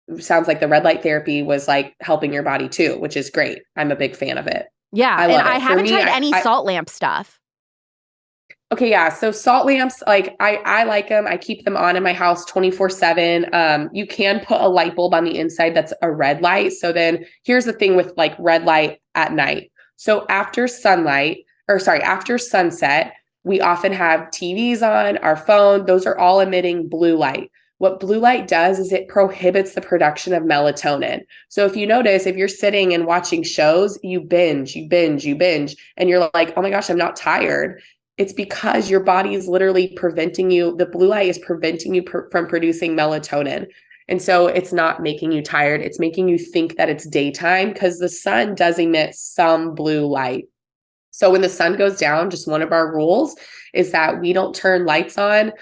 [SPEAKER 2] it sounds like the red light therapy was like helping your body too, which is great. I'm a big fan of it.
[SPEAKER 1] Yeah. I haven't tried any salt lamp stuff.
[SPEAKER 2] Okay. Yeah. So salt lamps, like I like them. I keep them on in my house 24/7. You can put a light bulb on the inside that's a red light. So then here's the thing with like red light at night. So after sunset, we often have TVs on, our phone. Those are all emitting blue light. What blue light does is it prohibits the production of melatonin. So if you notice, if you're sitting and watching shows, you binge, and you're like, oh my gosh, I'm not tired. It's because your body is literally preventing you. The blue light is preventing you from producing melatonin. And so it's not making you tired. It's making you think that it's daytime because the sun does emit some blue light. So when the sun goes down, just one of our rules is that we don't turn lights on.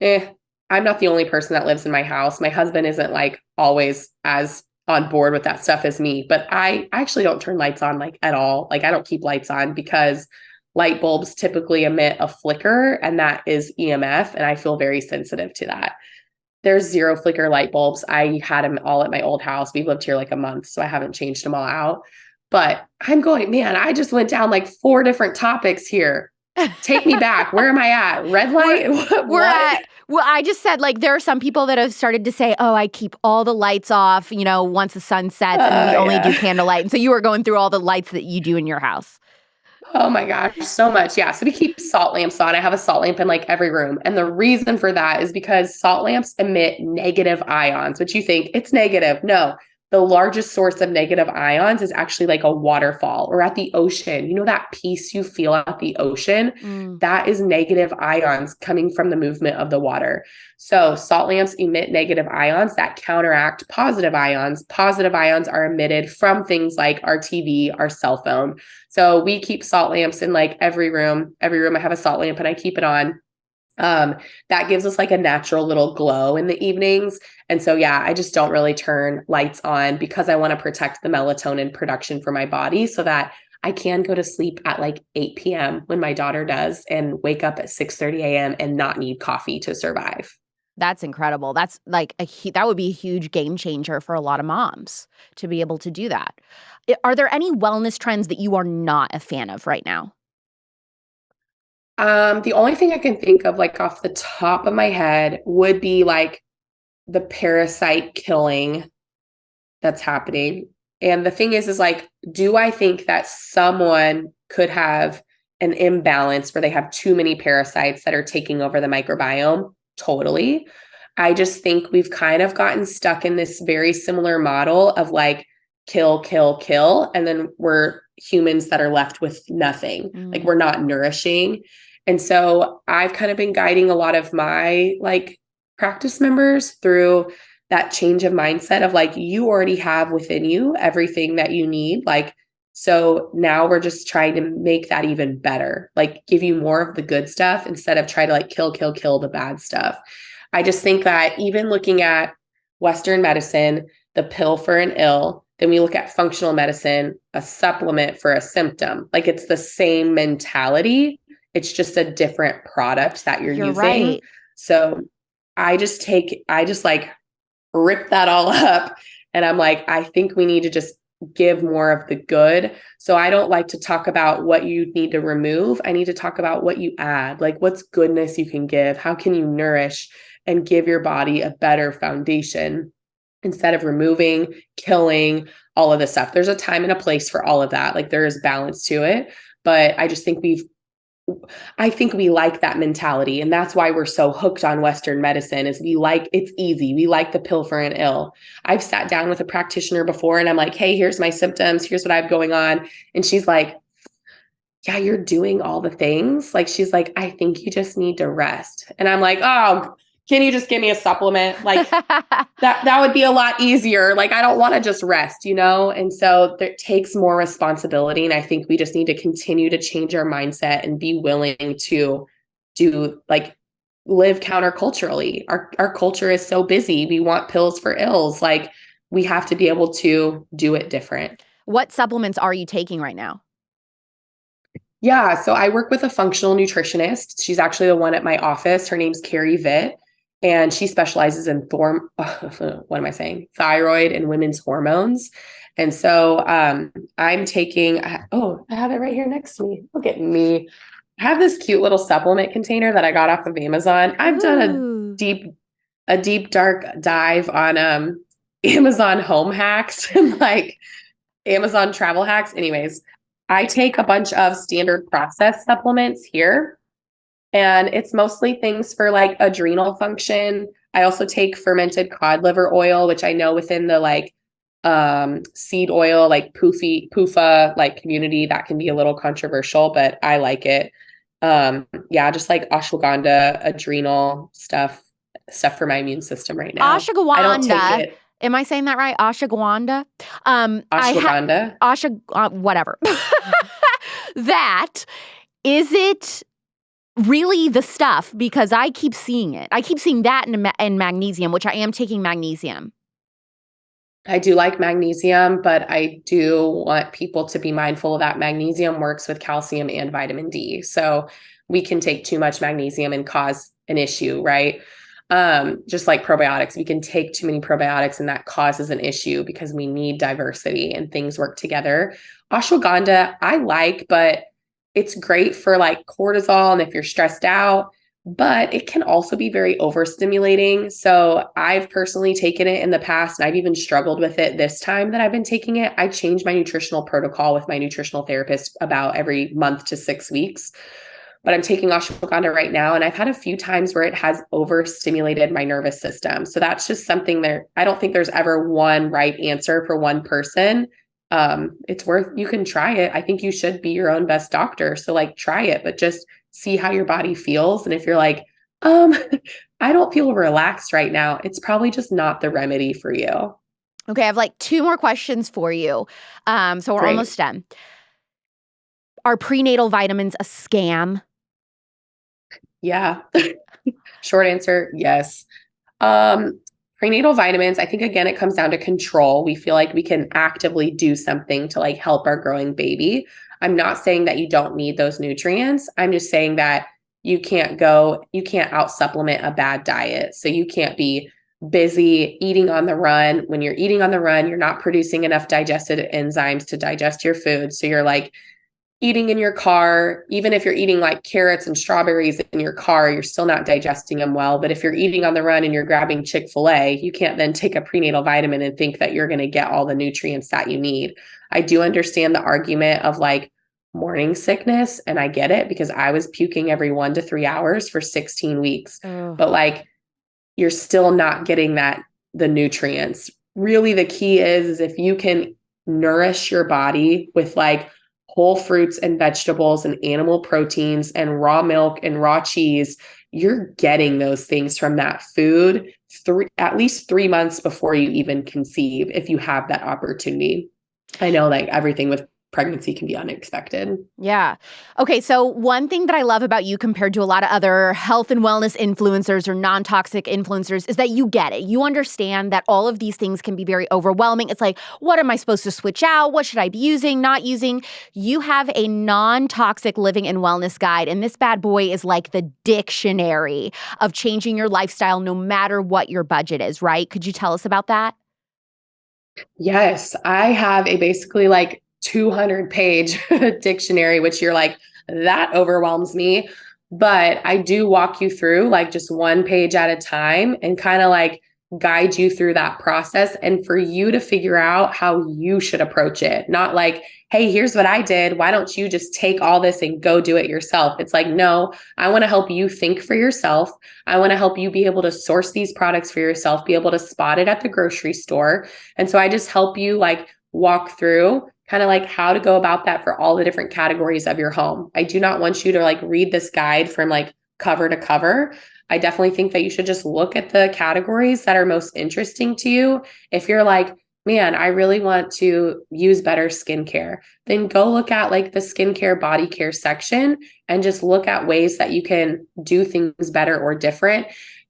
[SPEAKER 2] I'm not the only person that lives in my house. My husband isn't like always as on board with that stuff as me, but I actually don't turn lights on like at all. Like I don't keep lights on because light bulbs typically emit a flicker and that is EMF. And I feel very sensitive to that. There's 0 flicker light bulbs. I had them all at my old house. We've lived here like a month, so I haven't changed them all out. But I'm going, man, I just went down like 4 different topics here. Take me back. Where am I at? Red light?
[SPEAKER 1] Well, I just said like there are some people that have started to say, oh, I keep all the lights off, once the sun sets and we only do candlelight. And so you were going through all the lights that you do in your house.
[SPEAKER 2] Oh my gosh, so much. Yeah. So we keep salt lamps on. I have a salt lamp in like every room. And the reason for that is because salt lamps emit negative ions, which you think it's negative. No. The largest source of negative ions is actually like a waterfall or at the ocean. You know, that peace you feel at the ocean, that is negative ions coming from the movement of the water. So salt lamps emit negative ions that counteract positive ions. Positive ions are emitted from things like our TV, our cell phone. So we keep salt lamps in like every room. Every room I have a salt lamp and I keep it on. That gives us like a natural little glow in the evenings. And so, yeah, I just don't really turn lights on because I want to protect the melatonin production for my body so that I can go to sleep at like 8 p.m. when my daughter does and wake up at 6:30 a.m. and not need coffee to survive.
[SPEAKER 1] That's incredible. That's like that would be a huge game changer for a lot of moms to be able to do that. Are there any wellness trends that you are not a fan of right now?
[SPEAKER 2] The only thing I can think of like off the top of my head would be like the parasite killing that's happening. And the thing is like, do I think that someone could have an imbalance where they have too many parasites that are taking over the microbiome? Totally. I just think we've kind of gotten stuck in this very similar model of like kill, kill, kill. And then we're humans that are left with nothing. Like we're not nourishing. And so I've kind of been guiding a lot of my like practice members through that change of mindset of like, you already have within you everything that you need. Like, so now we're just trying to make that even better, like give you more of the good stuff instead of try to like kill, kill, kill the bad stuff. I just think that even looking at Western medicine, the pill for an ill, then we look at functional medicine, a supplement for a symptom. Like it's the same mentality. It's just a different product that you're using.
[SPEAKER 1] Right.
[SPEAKER 2] So I just like rip that all up. And I'm like, I think we need to just give more of the good. So I don't like to talk about what you need to remove. I need to talk about what you add, like what's goodness you can give. How can you nourish and give your body a better foundation instead of removing, killing, all of this stuff. There's a time and a place for all of that. Like there is balance to it. But I just think I think we like that mentality. And that's why we're so hooked on Western medicine is it's easy. We like the pill for an ill. I've sat down with a practitioner before and I'm like, hey, here's my symptoms. Here's what I have going on. And she's like, yeah, you're doing all the things. Like, she's like, I think you just need to rest. And I'm like, oh, can you just give me a supplement? Like that would be a lot easier. Like, I don't want to just rest, And so it takes more responsibility. And I think we just need to continue to change our mindset and be willing to live counterculturally. Our culture is so busy. We want pills for ills. Like we have to be able to do it different.
[SPEAKER 1] What supplements are you taking right now?
[SPEAKER 2] Yeah. So I work with a functional nutritionist. She's actually the one at my office. Her name's Carrie Vitt. And she specializes in thyroid and women's hormones. And so I'm taking, I have it right here next to me. Look at me. I have this cute little supplement container that I got off of Amazon. I've done a deep dark dive on Amazon home hacks and like Amazon travel hacks. Anyways, I take a bunch of standard process supplements here. And it's mostly things for like adrenal function. I also take fermented cod liver oil, which I know within the like seed oil, like PUFA like community, that can be a little controversial, but I like it. Just like ashwagandha, adrenal stuff for my immune system right now.
[SPEAKER 1] Ashwagandha.
[SPEAKER 2] I don't take it.
[SPEAKER 1] Am I saying that right? Ashwagandha?
[SPEAKER 2] Ashwagandha?
[SPEAKER 1] Whatever. That, is it really the stuff? Because I keep seeing it. I keep seeing that in magnesium, which I am taking magnesium.
[SPEAKER 2] I do like magnesium, but I do want people to be mindful that magnesium works with calcium and vitamin D. So we can take too much magnesium and cause an issue, right? Just like probiotics, we can take too many probiotics and that causes an issue because we need diversity and things work together. Ashwagandha, I like, but it's great for like cortisol and if you're stressed out, but it can also be very overstimulating. So I've personally taken it in the past and I've even struggled with it this time that I've been taking it. I change my nutritional protocol with my nutritional therapist about every month to 6 weeks. But I'm taking ashwagandha right now. And I've had a few times where it has overstimulated my nervous system. So that's just something that I don't think there's ever one right answer for one person. You can try it. I think you should be your own best doctor. So like try it, but just see how your body feels. And if you're like, I don't feel relaxed right now, it's probably just not the remedy for you.
[SPEAKER 1] Okay. I have like 2 more questions for you. So we're almost done. Are prenatal vitamins a scam?
[SPEAKER 2] Yeah. Short answer, yes. Prenatal vitamins, I think, again, it comes down to control. We feel like we can actively do something to like help our growing baby. I'm not saying that you don't need those nutrients. I'm just saying that you can't out supplement a bad diet. So you can't be busy eating on the run. When you're eating on the run, you're not producing enough digested enzymes to digest your food. So you're like eating in your car, even if you're eating like carrots and strawberries in your car, you're still not digesting them well. But if you're eating on the run and you're grabbing Chick-fil-A, you can't then take a prenatal vitamin and think that you're going to get all the nutrients that you need. I do understand the argument of like morning sickness, and I get it because I was puking every 1 to 3 hours for 16 weeks. But like you're still not getting the nutrients. Really, the key is if you can nourish your body with like whole fruits and vegetables and animal proteins and raw milk and raw cheese, you're getting those things from that food at least 3 months before you even conceive, if you have that opportunity. I know like everything with pregnancy can be unexpected.
[SPEAKER 1] Yeah. Okay. So one thing that I love about you compared to a lot of other health and wellness influencers or non-toxic influencers is that you get it. You understand that all of these things can be very overwhelming. It's like, what am I supposed to switch out? What should I be using, not using? You have a non-toxic living and wellness guide, and this bad boy is like the dictionary of changing your lifestyle no matter what your budget is, right? Could you tell us about that?
[SPEAKER 2] Yes, I have a basically like 200-page dictionary, which you're like, that overwhelms me. But I do walk you through like just one page at a time and kind of like guide you through that process and for you to figure out how you should approach it. Not like, hey, here's what I did. Why don't you just take all this and go do it yourself? It's like, no, I want to help you think for yourself. I want to help you be able to source these products for yourself, be able to spot it at the grocery store. And so I just help you like walk through kind of like how to go about that for all the different categories of your home. I do not want you to like read this guide from like cover to cover. I definitely think that you should just look at the categories that are most interesting to you. If you're like, man, I really want to use better skincare, then go look at like the skincare body care section and just look at ways that you can do things better or different.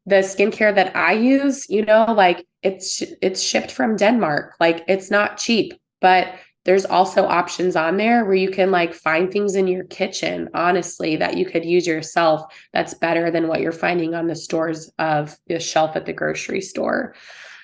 [SPEAKER 2] The skincare that I use, like it's shipped from Denmark. Like it's not cheap, but there's also options on there where you can like find things in your kitchen, honestly, that you could use yourself that's better than what you're finding on the stores of the shelf at the grocery store.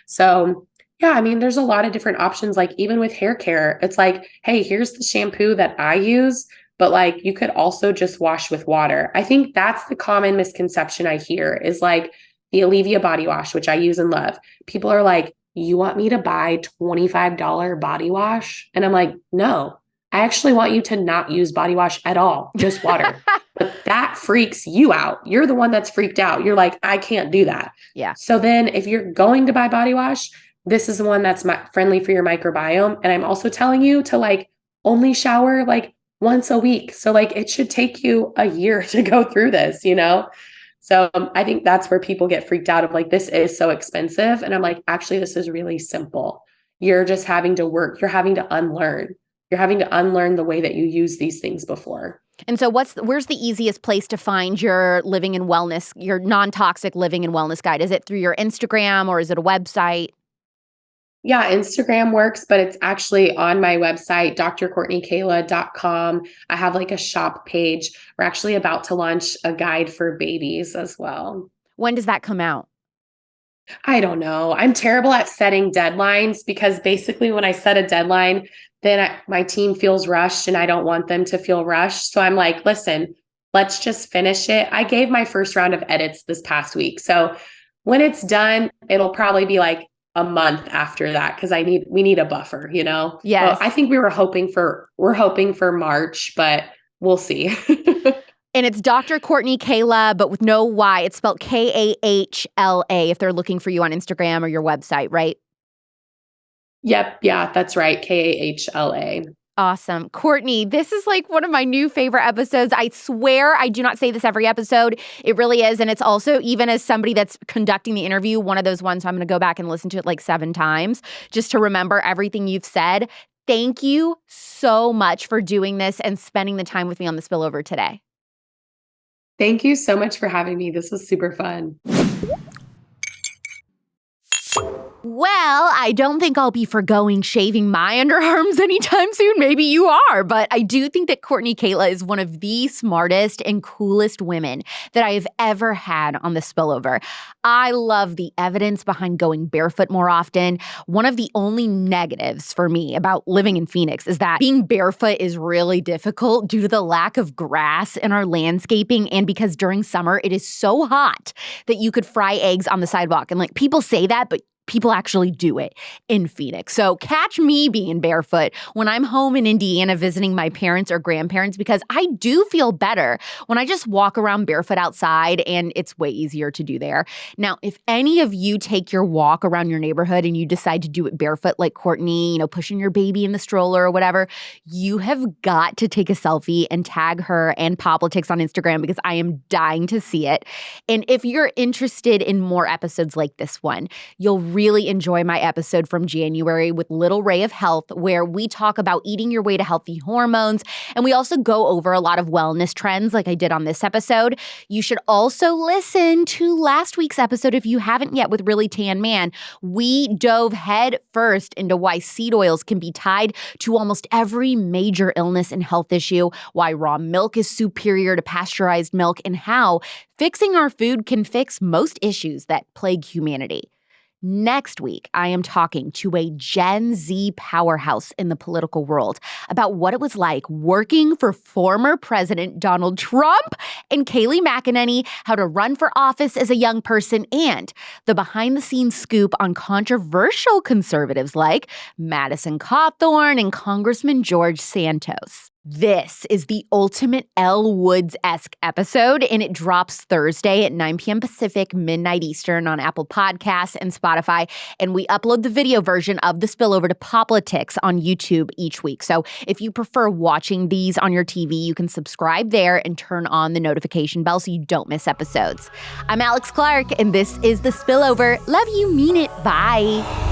[SPEAKER 2] So yeah, I mean, there's a lot of different options. Like even with hair care, it's like, hey, here's the shampoo that I use, but like you could also just wash with water. I think that's the common misconception I hear is like the Olivia body wash, which I use and love. People are like, you want me to buy $25 body wash? And I'm like, no, I actually want you to not use body wash at all, just water. But that freaks you out. You're the one that's freaked out. You're like, I can't do that.
[SPEAKER 1] Yeah.
[SPEAKER 2] So then if you're going to buy body wash, this is the one that's friendly for your microbiome. And I'm also telling you to like only shower like once a week. So like it should take you a year to go through this, So I think that's where people get freaked out of like, this is so expensive. And I'm like, actually, this is really simple. You're just having to work. You're having to unlearn. You're having to unlearn the way that you use these things before.
[SPEAKER 1] And so where's the easiest place to find your living and wellness, your non-toxic living and wellness guide? Is it through your Instagram or is it a website?
[SPEAKER 2] Yeah, Instagram works, but it's actually on my website, drcourtneykahla.com. I have like a shop page. We're actually about to launch a guide for babies as well.
[SPEAKER 1] When does that come out?
[SPEAKER 2] I don't know. I'm terrible at setting deadlines because basically when I set a deadline, then my team feels rushed and I don't want them to feel rushed. So I'm like, listen, let's just finish it. I gave my first round of edits this past week. So when it's done, it'll probably be like a month after that because we need a buffer,
[SPEAKER 1] Yes.
[SPEAKER 2] Well, I think we're hoping for March, but we'll see.
[SPEAKER 1] And it's Dr. Courtney Kahla, but with no Y. It's spelled Kahla if they're looking for you on Instagram or your website, right?
[SPEAKER 2] Yep. Yeah, that's right. Kahla.
[SPEAKER 1] Awesome. Courtney, this is like one of my new favorite episodes. I swear I do not say this every episode. It really is. And it's also, even as somebody that's conducting the interview, one of those ones I'm going to go back and listen to it like 7 times just to remember everything you've said. Thank you so much for doing this and spending the time with me on the spillover today.
[SPEAKER 2] Thank you so much for having me. This was super fun.
[SPEAKER 1] Well, I don't think I'll be forgoing shaving my underarms anytime soon. Maybe you are, but I do think that Courtney Kahla is one of the smartest and coolest women that I have ever had on the spillover. I love the evidence behind going barefoot more often. One of the only negatives for me about living in Phoenix is that being barefoot is really difficult due to the lack of grass in our landscaping and because during summer it is so hot that you could fry eggs on the sidewalk. And like people say that, but people actually do it in Phoenix. So catch me being barefoot when I'm home in Indiana visiting my parents or grandparents, because I do feel better when I just walk around barefoot outside, and it's way easier to do there. Now, if any of you take your walk around your neighborhood and you decide to do it barefoot like Courtney, pushing your baby in the stroller or whatever, you have got to take a selfie and tag her and Politics on Instagram, because I am dying to see it. And if you're interested in more episodes like this one, you'll really enjoy my episode from January with Little Ray of Health, where we talk about eating your way to healthy hormones. And we also go over a lot of wellness trends like I did on this episode. You should also listen to last week's episode if you haven't yet with Really Tan Man. We dove head first into why seed oils can be tied to almost every major illness and health issue, why raw milk is superior to pasteurized milk, and how fixing our food can fix most issues that plague humanity. Next week, I am talking to a Gen Z powerhouse in the political world about what it was like working for former President Donald Trump and Kayleigh McEnany, how to run for office as a young person, and the behind-the-scenes scoop on controversial conservatives like Madison Cawthorn and Congressman George Santos. This is the ultimate Elle Woods-esque episode, and it drops Thursday at 9 p.m. Pacific, midnight Eastern on Apple Podcasts and Spotify. And we upload the video version of the spillover to Politics on YouTube each week. So if you prefer watching these on your TV, you can subscribe there and turn on the notification bell so you don't miss episodes. I'm Alex Clark, and this is The Spillover. Love you, mean it. Bye.